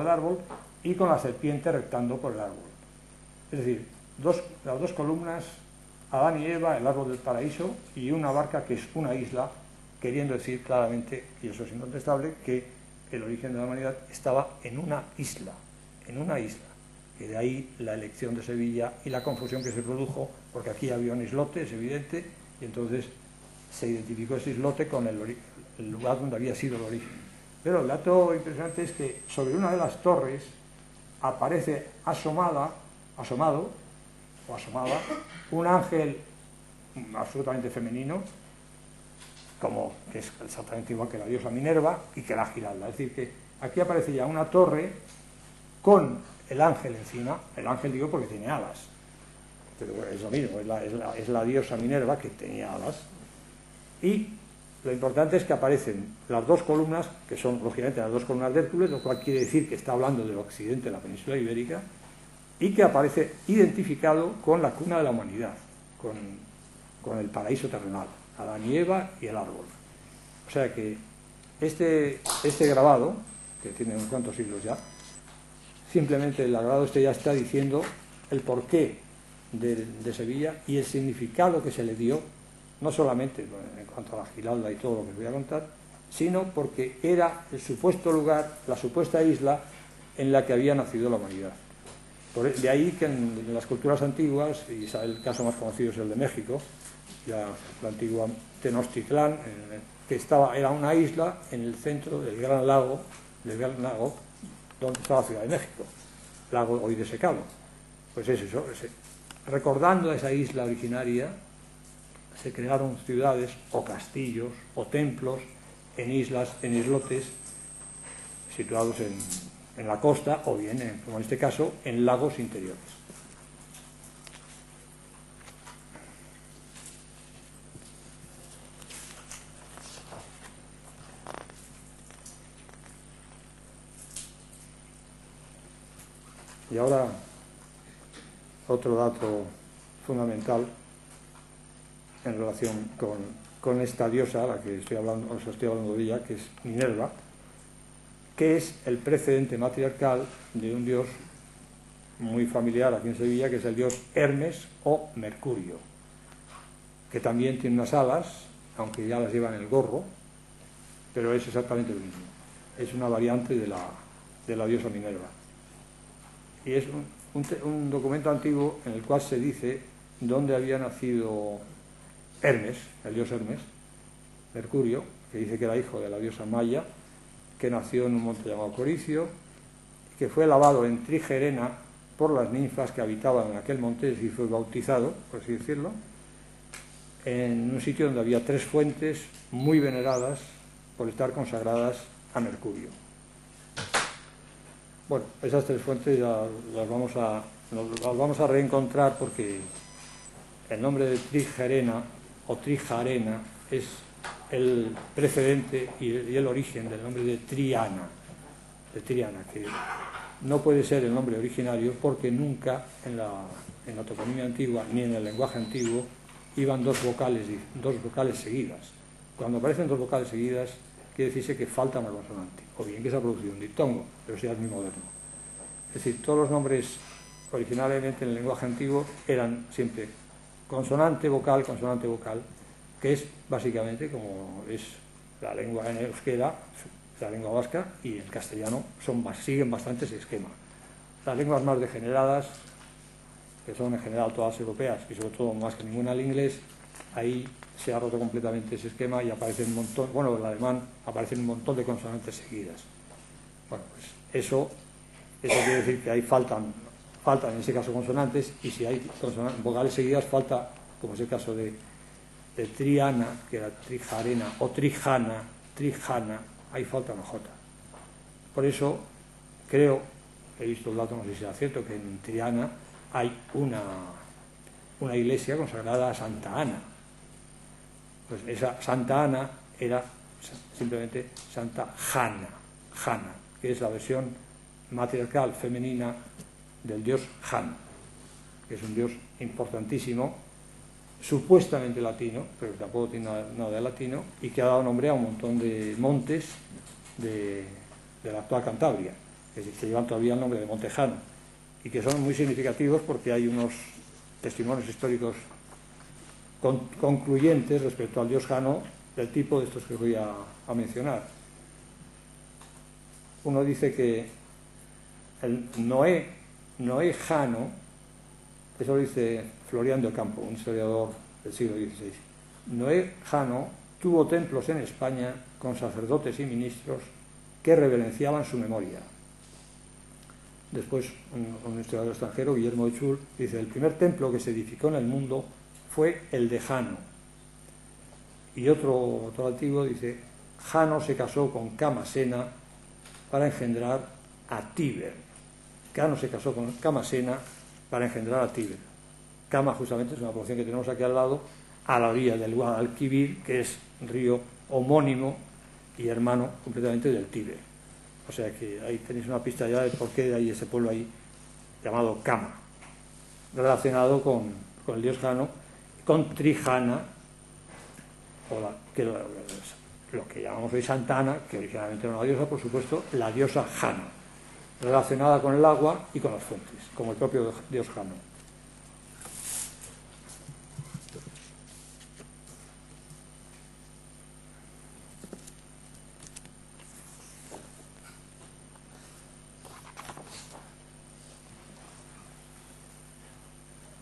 S1: árbol y con la serpiente reptando por el árbol. Es decir, las dos columnas, Adán y Eva, el árbol del paraíso, y una barca que es una isla, queriendo decir claramente, y eso es incontestable, que el origen de la humanidad estaba en una isla, y de ahí la elección de Sevilla y la confusión que se produjo, porque aquí había un islote, es evidente, y entonces se identificó ese islote con el lugar donde había sido el origen. Pero el dato impresionante es que sobre una de las torres aparece asomado o asomada un ángel absolutamente femenino, que es exactamente igual que la diosa Minerva y que la Giralda. Es decir, que aquí aparece ya una torre con el ángel encima. El ángel digo porque tiene alas, pero es lo mismo, es la diosa Minerva que tenía alas. Y lo importante es que aparecen las dos columnas, que son lógicamente las dos columnas de Hércules, lo cual quiere decir que está hablando del occidente de la península ibérica, y que aparece identificado con la cuna de la humanidad, con el paraíso terrenal, Adán y Eva y el árbol. O sea que este grabado, que tiene unos cuantos siglos ya, simplemente el grabado ya está diciendo el porqué de Sevilla y el significado que se le dio, no solamente en cuanto a la Giralda y todo lo que os voy a contar, sino porque era el supuesto lugar, la supuesta isla en la que había nacido la humanidad. De ahí que en las culturas antiguas, y el caso más conocido es el de México, la antigua Tenochtitlán, que era una isla en el centro del gran lago donde está la Ciudad de México, lago hoy desecado. Pues es eso, recordando esa isla originaria, se crearon ciudades o castillos o templos en islas, en islotes situados en la costa o bien, como en este caso, en lagos interiores. Y ahora otro dato fundamental en relación con esta diosa a la que os estoy hablando de ella, que es Minerva, que es el precedente matriarcal de un dios muy familiar aquí en Sevilla, que es el dios Hermes o Mercurio, que también tiene unas alas, aunque ya las lleva en el gorro, pero es exactamente lo mismo. Es una variante de la diosa Minerva. Y es un documento antiguo en el cual se dice dónde había nacido Hermes, el dios Hermes, Mercurio, que dice que era hijo de la diosa Maya, que nació en un monte llamado Coricio, que fue lavado en Trigerena por las ninfas que habitaban en aquel monte, y fue bautizado, por así decirlo, en un sitio donde había 3 fuentes muy veneradas por estar consagradas a Mercurio. Bueno, esas 3 fuentes ya las vamos a reencontrar, porque el nombre de Trigerena o Trijarena es el precedente y el origen del nombre de Triana, que no puede ser el nombre originario porque nunca en la toponimia antigua ni en el lenguaje antiguo iban dos vocales seguidas. Cuando aparecen 2 vocales seguidas, quiere decirse que falta una consonante, o bien que se ha producido un diptongo, pero sea muy moderno. Es decir, todos los nombres originalmente en el lenguaje antiguo eran siempre consonante, vocal, que es básicamente como es la lengua en euskera, la lengua vasca, y en castellano siguen bastante ese esquema. Las lenguas más degeneradas, que son en general todas europeas, y sobre todo más que ninguna el inglés, ahí se ha roto completamente ese esquema y aparecen un montón, bueno, el alemán aparecen un montón de consonantes seguidas. Bueno, pues eso quiere decir que ahí faltan en ese caso consonantes, y si hay vocales seguidas falta, como es el caso de Triana, que era Trijarena, o Trijana, ahí falta una J. Por eso creo, he visto el dato, no sé si será cierto, que en Triana hay una iglesia consagrada a Santa Ana. Pues esa Santa Ana era simplemente Santa Jana, que es la versión matriarcal femenina del dios Jan, que es un dios importantísimo supuestamente latino, pero que tampoco tiene nada de latino, y que ha dado nombre a un montón de montes de la actual Cantabria, que llevan todavía el nombre de Monte Jano, y que son muy significativos porque hay unos testimonios históricos concluyentes respecto al dios Jano del tipo de estos que voy a mencionar. Uno dice que el Noé Jano, eso lo dice Florián del Campo, un historiador del siglo XVI. Noé Jano tuvo templos en España con sacerdotes y ministros que reverenciaban su memoria. Después, un historiador extranjero, Guillermo de Chul, dice: el primer templo que se edificó en el mundo fue el de Jano. Y otro antiguo dice: Jano se casó con Camasena para engendrar a Tíber. Jano se casó con Camasena para engendrar a Tíber. Cama justamente es una población que tenemos aquí al lado, a la orilla del Guadalquivir, que es río homónimo y hermano completamente del Tíber. O sea que ahí tenéis una pista ya de por qué hay ese pueblo ahí llamado Cama, relacionado con el dios Jano, con Trihana, lo que llamamos hoy Santana, que originalmente era una diosa, por supuesto, la diosa Jano, relacionada con el agua y con las fuentes, como el propio dios Jano.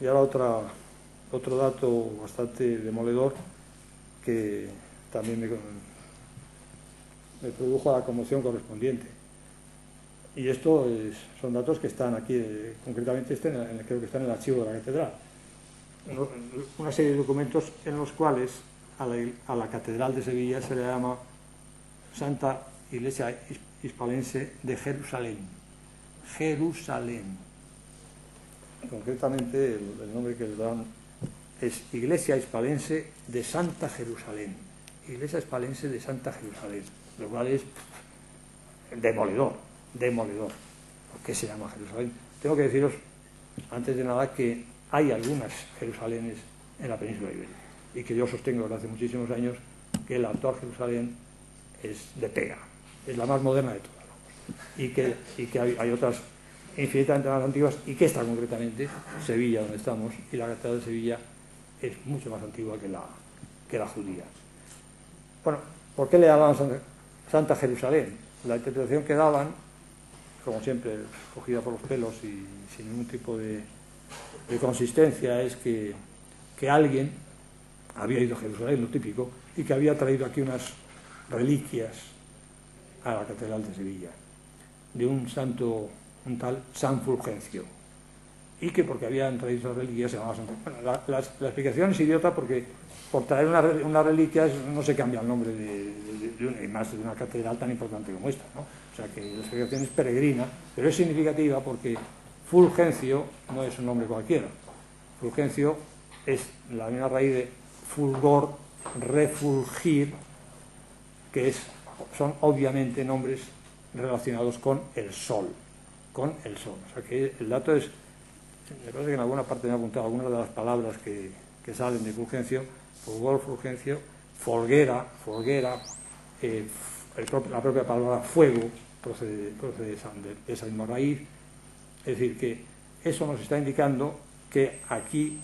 S1: Y ahora otro dato bastante demoledor que también me produjo la conmoción correspondiente. Y esto son datos que están aquí, concretamente creo que está en el archivo de la catedral. Una serie de documentos en los cuales a la catedral de Sevilla se le llama Santa Iglesia Hispalense de Jerusalén. Jerusalén. Concretamente el nombre que le dan es Iglesia Hispalense de Santa Jerusalén. Iglesia Hispalense de Santa Jerusalén, lo cual es demoledor. ¿Por qué se llama Jerusalén? Tengo que deciros, antes de nada, que hay algunas Jerusalenes en la península ibérica y que yo sostengo desde hace muchísimos años que la actual Jerusalén es de pega, es la más moderna de todas, y que hay otras infinitamente más antiguas, y que esta concretamente, Sevilla, donde estamos, y la catedral de Sevilla es mucho más antigua que la judía. Bueno, ¿por qué le llamaban Santa Jerusalén? La interpretación que daban, como siempre, cogida por los pelos y sin ningún tipo de consistencia, es que alguien había ido a Jerusalén, lo típico, y que había traído aquí unas reliquias a la catedral de Sevilla, de un santo, un tal San Fulgencio, y que porque habían traído esas reliquias se llamaba Santo. Bueno, la explicación es idiota, porque por traer una reliquia no se cambia el nombre y más de una catedral tan importante como esta, ¿no? O sea que la explicación es peregrina, pero es significativa porque Fulgencio no es un nombre cualquiera. Fulgencio es la misma raíz de fulgor, refulgir, que son obviamente nombres relacionados con el sol. O sea que el dato es, me parece que en alguna parte me ha apuntado algunas de las palabras que salen de Fulgencio: fulgor, fulgencio, folguera, la propia palabra fuego procede de esa misma raíz. Es decir, que eso nos está indicando que aquí,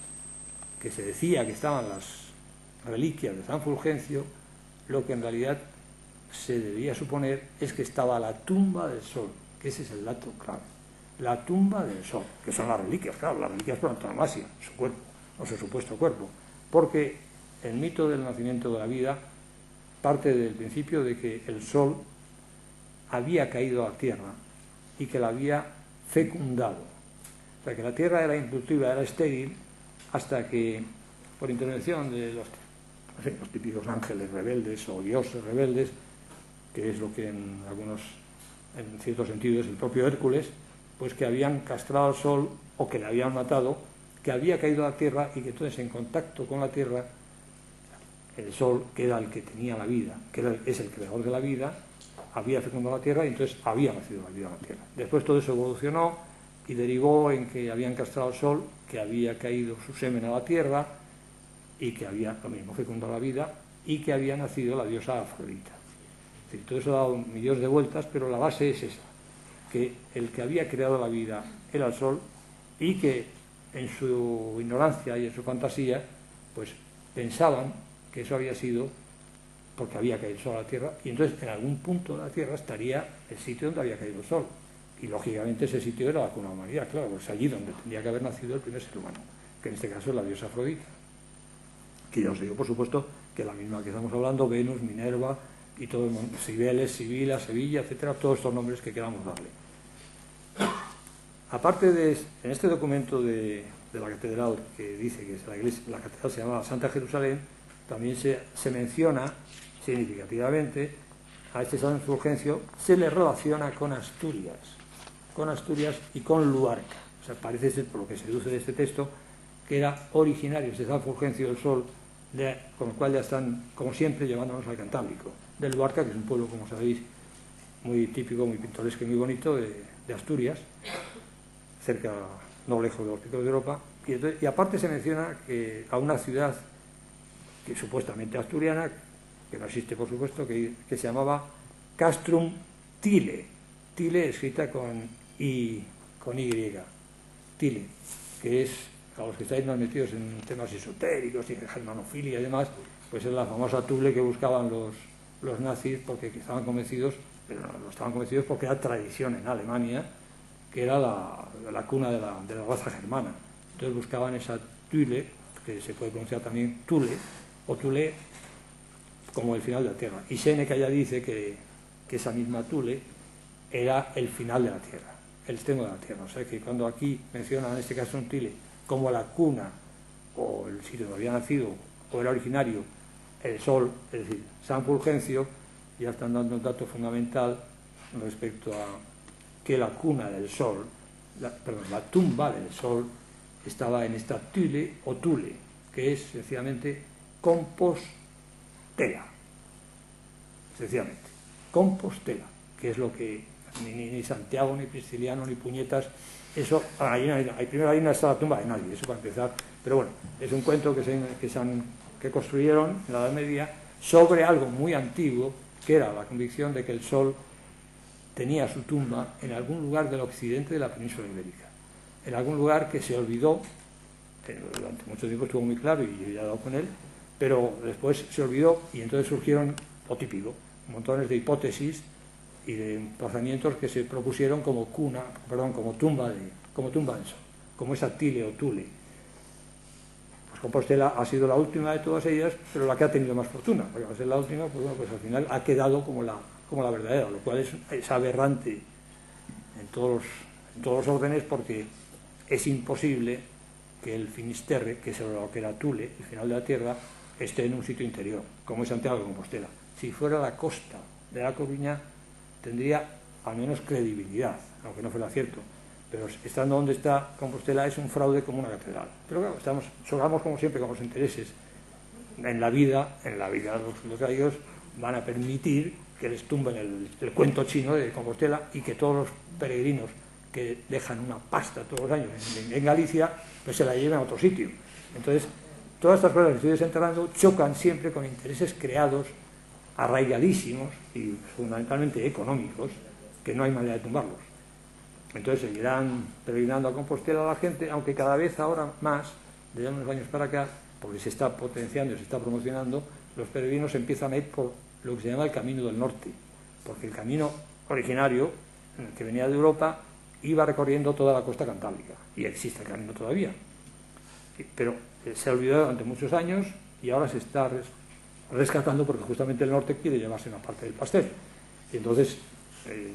S1: que se decía que estaban las reliquias de San Fulgencio, lo que en realidad se debía suponer es que estaba la tumba del sol, que ese es el dato clave. La tumba del sol, que son las reliquias, claro, las reliquias por antonomasia, su cuerpo, o su supuesto cuerpo, porque el mito del nacimiento de la vida parte del principio de que el sol había caído a la tierra y que la había fecundado. O sea, que la tierra era improductiva, era estéril, hasta que, por intervención de los típicos ángeles rebeldes o dioses rebeldes, que es lo que en cierto sentido es el propio Hércules, pues que habían castrado al sol o que le habían matado, que había caído a la tierra, y que entonces, en contacto con la tierra, el sol, que era el que tenía la vida, es el creador de la vida, había fecundado la tierra y entonces había nacido la vida en la tierra. Después todo eso evolucionó y derivó en que habían castrado al sol, que había caído su semen a la tierra, y que había lo mismo fecundado la vida y que había nacido la diosa Afrodita. Es decir, todo eso ha dado millones de vueltas, pero la base es esa, que el que había creado la vida era el Sol y que en su ignorancia y en su fantasía pues pensaban que eso había sido porque había caído el Sol a la Tierra, y entonces en algún punto de la Tierra estaría el sitio donde había caído el Sol, y lógicamente ese sitio era la cuna de la humanidad, claro, pues allí donde tendría que haber nacido el primer ser humano, que en este caso es la diosa Afrodita, que ya os digo, por supuesto, que la misma que estamos hablando, Venus, Minerva y todos los Cibeles, Sibila, Sevilla, etcétera, todos estos nombres que queramos darle. Aparte de, en este documento de la catedral, que dice que la iglesia, la catedral se llama Santa Jerusalén, también se menciona significativamente a este San Fulgencio, se le relaciona con Asturias y con Luarca. O sea, parece ser, por lo que se deduce de este texto, que era originario este San Fulgencio del Sol, con el cual ya están, como siempre, llevándonos al Cantábrico, del Luarca, que es un pueblo, como sabéis, muy típico, muy pintoresco y muy bonito de Asturias, cerca, no lejos de los picos de Europa, y aparte se menciona que a una ciudad que supuestamente asturiana, que no existe por supuesto, que se llamaba Castrum Tile, Tile escrita con Y, Tile, que es, a los que estáis más metidos en temas esotéricos y en germanofilia y demás, pues es la famosa Tule que buscaban los nazis porque estaban convencidos, pero no estaban convencidos porque era tradición en Alemania, que era la cuna de la raza germana. Entonces buscaban esa Tule, que se puede pronunciar también Tule, o Tule, como el final de la Tierra. Y Séneca ya dice que esa misma Tule era el final de la Tierra, el extremo de la Tierra. O sea que cuando aquí mencionan en este caso un Tule como la cuna, o el sitio donde había nacido, o era originario, el Sol, es decir, San Fulgencio, ya están dando un dato fundamental respecto a que la cuna del Sol, la tumba del Sol, estaba en esta Tule o Tule, que es sencillamente Compostela, sencillamente, Compostela, que es lo que ni Santiago, ni Prisciliano, ni Puñetas, eso, primero ahí no está la tumba de nadie, eso para empezar, pero bueno, es un cuento que construyeron en la Edad Media sobre algo muy antiguo, que era la convicción de que el Sol tenía su tumba en algún lugar del occidente de la península ibérica, en algún lugar que se olvidó, durante mucho tiempo estuvo muy claro y yo ya he dado con él, pero después se olvidó y entonces surgieron, lo típico, montones de hipótesis y de emplazamientos que se propusieron como tumba del Sol, como esa Tile o Tule. Pues Compostela ha sido la última de todas ellas, pero la que ha tenido más fortuna, porque al ser la última, pues bueno, pues al final ha quedado como la verdadera, lo cual es aberrante en todos los órdenes, porque es imposible que el Finisterre, que es lo que era Tule, el final de la Tierra, esté en un sitio interior, como es Santiago de Compostela. Si fuera la costa de La Coruña, tendría al menos credibilidad, aunque no fuera cierto. Pero estando donde está Compostela es un fraude como una catedral. Pero claro, jugamos como siempre con los intereses. En la vida los gallegos van a permitir que les tumben el cuento chino de Compostela y que todos los peregrinos que dejan una pasta todos los años en Galicia, pues se la lleven a otro sitio. Entonces, todas estas cosas que estoy desenterrando chocan siempre con intereses creados, arraigadísimos y fundamentalmente económicos, que no hay manera de tumbarlos. Entonces seguirán peregrinando a Compostela la gente, aunque cada vez ahora más, desde unos años para acá, porque se está potenciando y se está promocionando, los peregrinos empiezan a ir por lo que se llama el Camino del Norte, porque el camino originario, que venía de Europa, iba recorriendo toda la costa cantábrica, y existe el camino todavía. Pero se ha olvidado durante muchos años y ahora se está rescatando porque justamente el norte quiere llevarse una parte del pastel. Y entonces,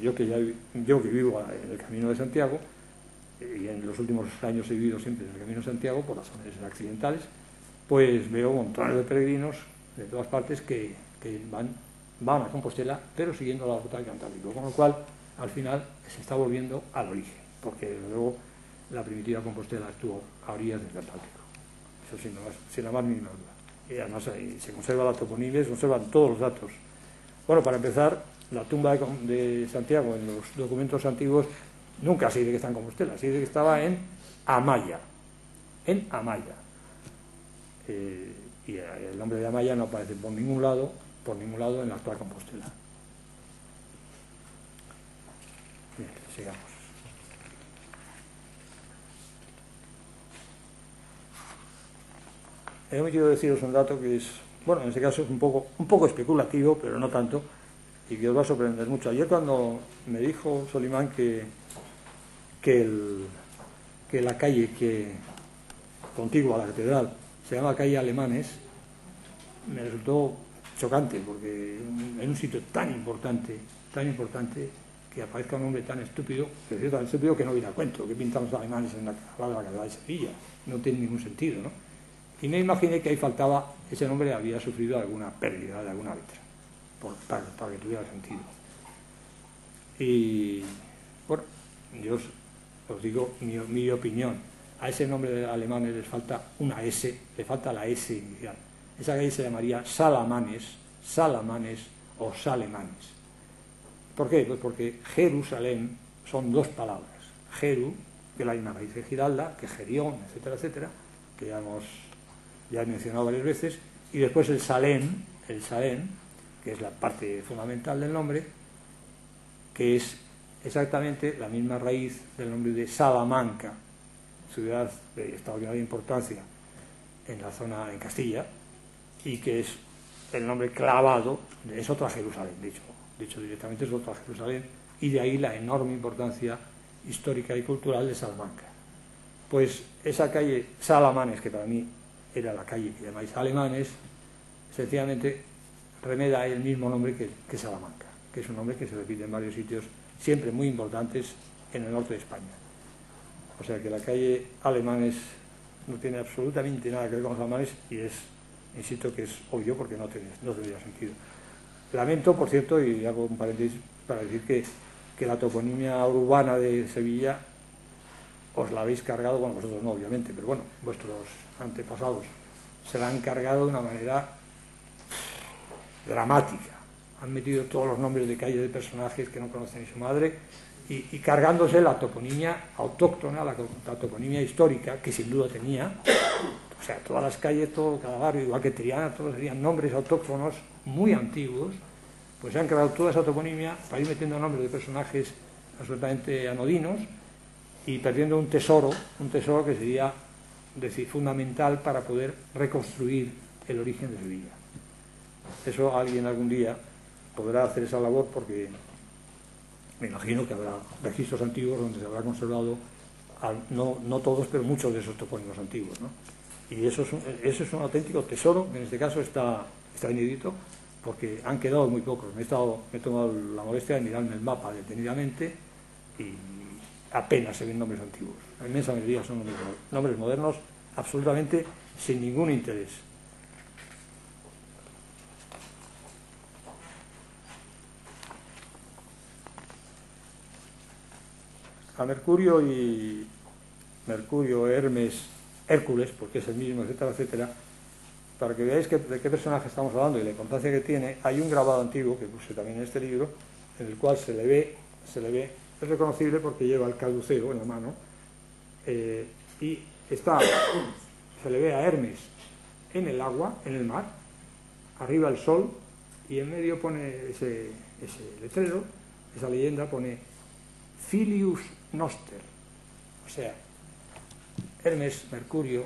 S1: yo que vivo en el Camino de Santiago, y en los últimos años he vivido siempre en el Camino de Santiago, por las zonas accidentales, pues veo montones de peregrinos de todas partes que van a Compostela, pero siguiendo la ruta del Cantábrico, con lo cual, al final, se está volviendo al origen, porque luego la primitiva Compostela estuvo a orillas del Cantábrico, eso sin la más mínima duda. Y además ahí se conserva la toponimia, se conservan todos los datos. Bueno, para empezar, la tumba de Santiago en los documentos antiguos nunca se dice que está en Compostela, se dice que estaba en Amaya. Y el nombre de Amaya no aparece por ningún lado en la actual Compostela. Bien, sigamos. He omitido deciros un dato que es, bueno, en este caso es un poco especulativo, pero no tanto, y que os va a sorprender mucho. Ayer cuando me dijo Solimán que la calle contigua a la catedral se llama calle Alemanes, me resultó chocante, porque en un sitio tan importante, que aparezca un nombre tan estúpido, que no viene a cuento, que pintan los alemanes en la catedral de Sevilla, no tiene ningún sentido, ¿no? Y me imaginé que ahí faltaba, ese nombre había sufrido alguna pérdida de alguna letra, para que tuviera sentido. Y bueno, yo os digo mi opinión. A ese nombre de alemanes les falta una S, le falta la S inicial. Esa calle se llamaría Salamanes o Salemanes. ¿Por qué? Pues porque Jerusalén son dos palabras. Jeru, que es la misma raíz de Giralda, que Gerión, etcétera, etcétera, que ya he mencionado varias veces, y después el Salem, que es la parte fundamental del nombre, que es exactamente la misma raíz del nombre de Salamanca, ciudad de extraordinaria importancia en la zona, en Castilla, y que es el nombre clavado, es otra Jerusalén, dicho directamente es otra Jerusalén, y de ahí la enorme importancia histórica y cultural de Salamanca. Pues esa calle Salamanes, que para mí era la calle que llamáis Alemanes, sencillamente remeda el mismo nombre que Salamanca, que es un nombre que se repite en varios sitios, siempre muy importantes en el norte de España. O sea que la calle Alemanes no tiene absolutamente nada que ver con los alemanes y insisto que es obvio porque no tendría sentido. Lamento, por cierto, y hago un paréntesis para decir que la toponimia urbana de Sevilla os la habéis cargado, bueno, vosotros no, obviamente, pero bueno, vuestros antepasados se la han cargado de una manera dramática. Han metido todos los nombres de calles de personajes que no conocen ni su madre y cargándose la toponimia autóctona, la toponimia histórica, que sin duda tenía. O sea, todas las calles, cada barrio, igual que Triana, todos serían nombres autóctonos muy antiguos, pues se han cargado toda esa toponimia para ir metiendo nombres de personajes absolutamente anodinos y perdiendo un tesoro que sería fundamental para poder reconstruir el origen de Sevilla. Eso alguien algún día podrá hacer esa labor porque me imagino que habrá registros antiguos donde se habrá conservado, no todos, pero muchos de esos topónimos antiguos, ¿no? Y eso es un auténtico tesoro, que en este caso está inédito, porque han quedado muy pocos. Me he tomado la molestia de mirarme el mapa detenidamente y apenas se ven nombres antiguos. La inmensa mayoría son nombres modernos, absolutamente sin ningún interés. A Mercurio, Hermes, Hércules, porque es el mismo, etcétera, etcétera, para que veáis de qué personaje estamos hablando y la importancia que tiene, hay un grabado antiguo que puse también en este libro, en el cual se le ve, es reconocible porque lleva el caduceo en la mano, y se le ve a Hermes en el agua, en el mar, arriba el sol, y en medio pone ese letrero, esa leyenda pone Filius Noster, o sea, Hermes, Mercurio,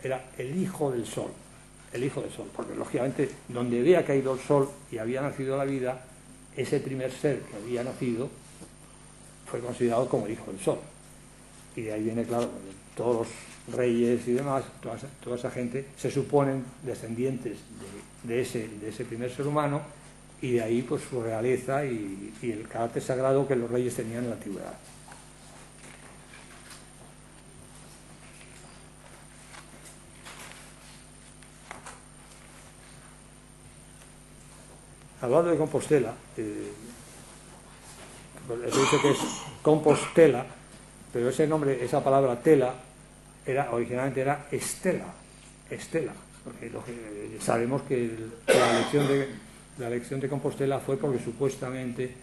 S1: era el hijo del sol, porque lógicamente donde había caído el sol y había nacido la vida, ese primer ser que había nacido fue considerado como el hijo del sol. Y de ahí viene, claro, todos los reyes y demás, toda esa gente se suponen descendientes de ese primer ser humano, y de ahí pues su realeza y el carácter sagrado que los reyes tenían en la antigüedad. Hablando de Compostela, he dicho que es Compostela, pero ese nombre, esa palabra tela, originalmente era Estela, porque sabemos que la elección de Compostela fue porque supuestamente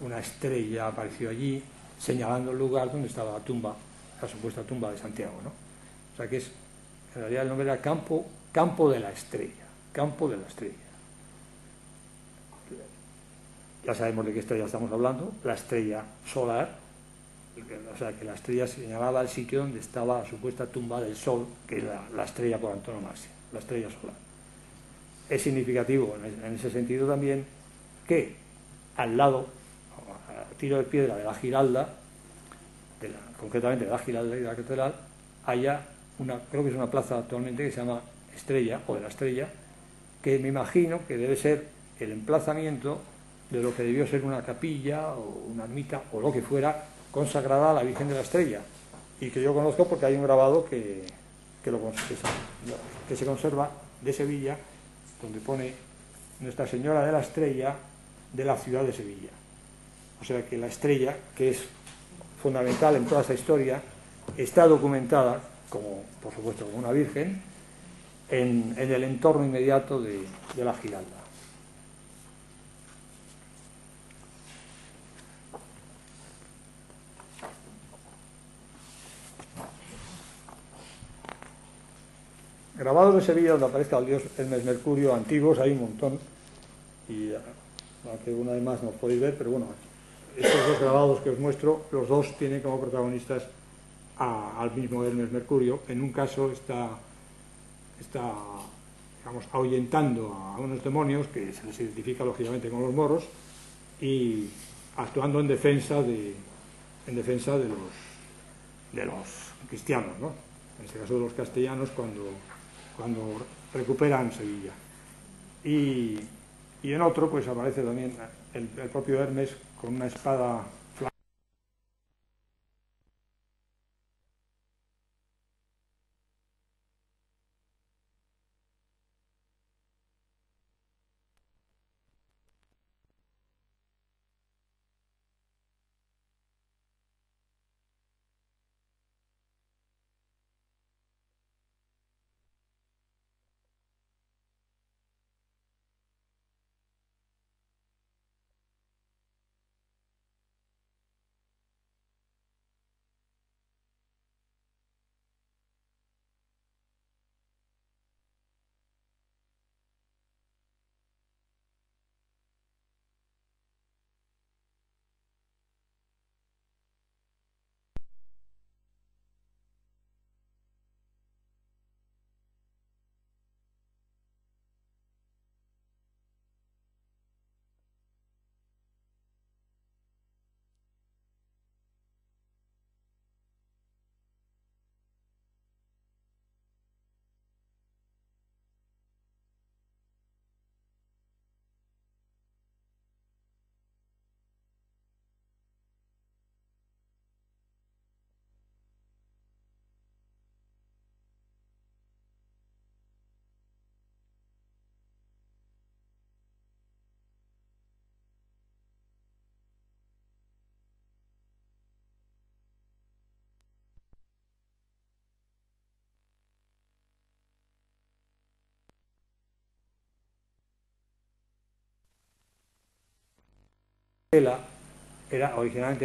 S1: una estrella apareció allí señalando el lugar donde estaba la supuesta tumba de Santiago, ¿no? O sea que en realidad el nombre era Campo campo de la estrella, campo de la estrella. Ya sabemos de qué estrella estamos hablando, la estrella solar, o sea que la estrella señalaba el sitio donde estaba la supuesta tumba del Sol, que es la estrella por antonomasia, la estrella solar. Es significativo en ese sentido también que al lado, a tiro de piedra de la Giralda, concretamente de la Giralda y de la Catedral, haya creo que es una plaza actualmente que se llama Estrella, o de la Estrella, que me imagino que debe ser el emplazamiento de lo que debió ser una capilla o una ermita o lo que fuera consagrada a la Virgen de la Estrella, y que yo conozco porque hay un grabado que se conserva de Sevilla, donde pone Nuestra Señora de la Estrella de la ciudad de Sevilla. O sea que la estrella, que es fundamental en toda esta historia, está documentada, como por supuesto como una virgen, en el entorno inmediato de la Giralda. Grabados de Sevilla donde aparezca el dios Hermes Mercurio antiguos hay un montón, y aunque una vez más no os podéis ver, pero bueno, estos dos grabados que os muestro, los dos tienen como protagonistas al mismo Hermes Mercurio. En un caso está digamos, ahuyentando a unos demonios que se les identifica lógicamente con los moros y actuando en defensa de los cristianos, ¿no? En este caso de los castellanos cuando recuperan Sevilla. Y en otro pues aparece también el propio Hermes con una espada era originalmente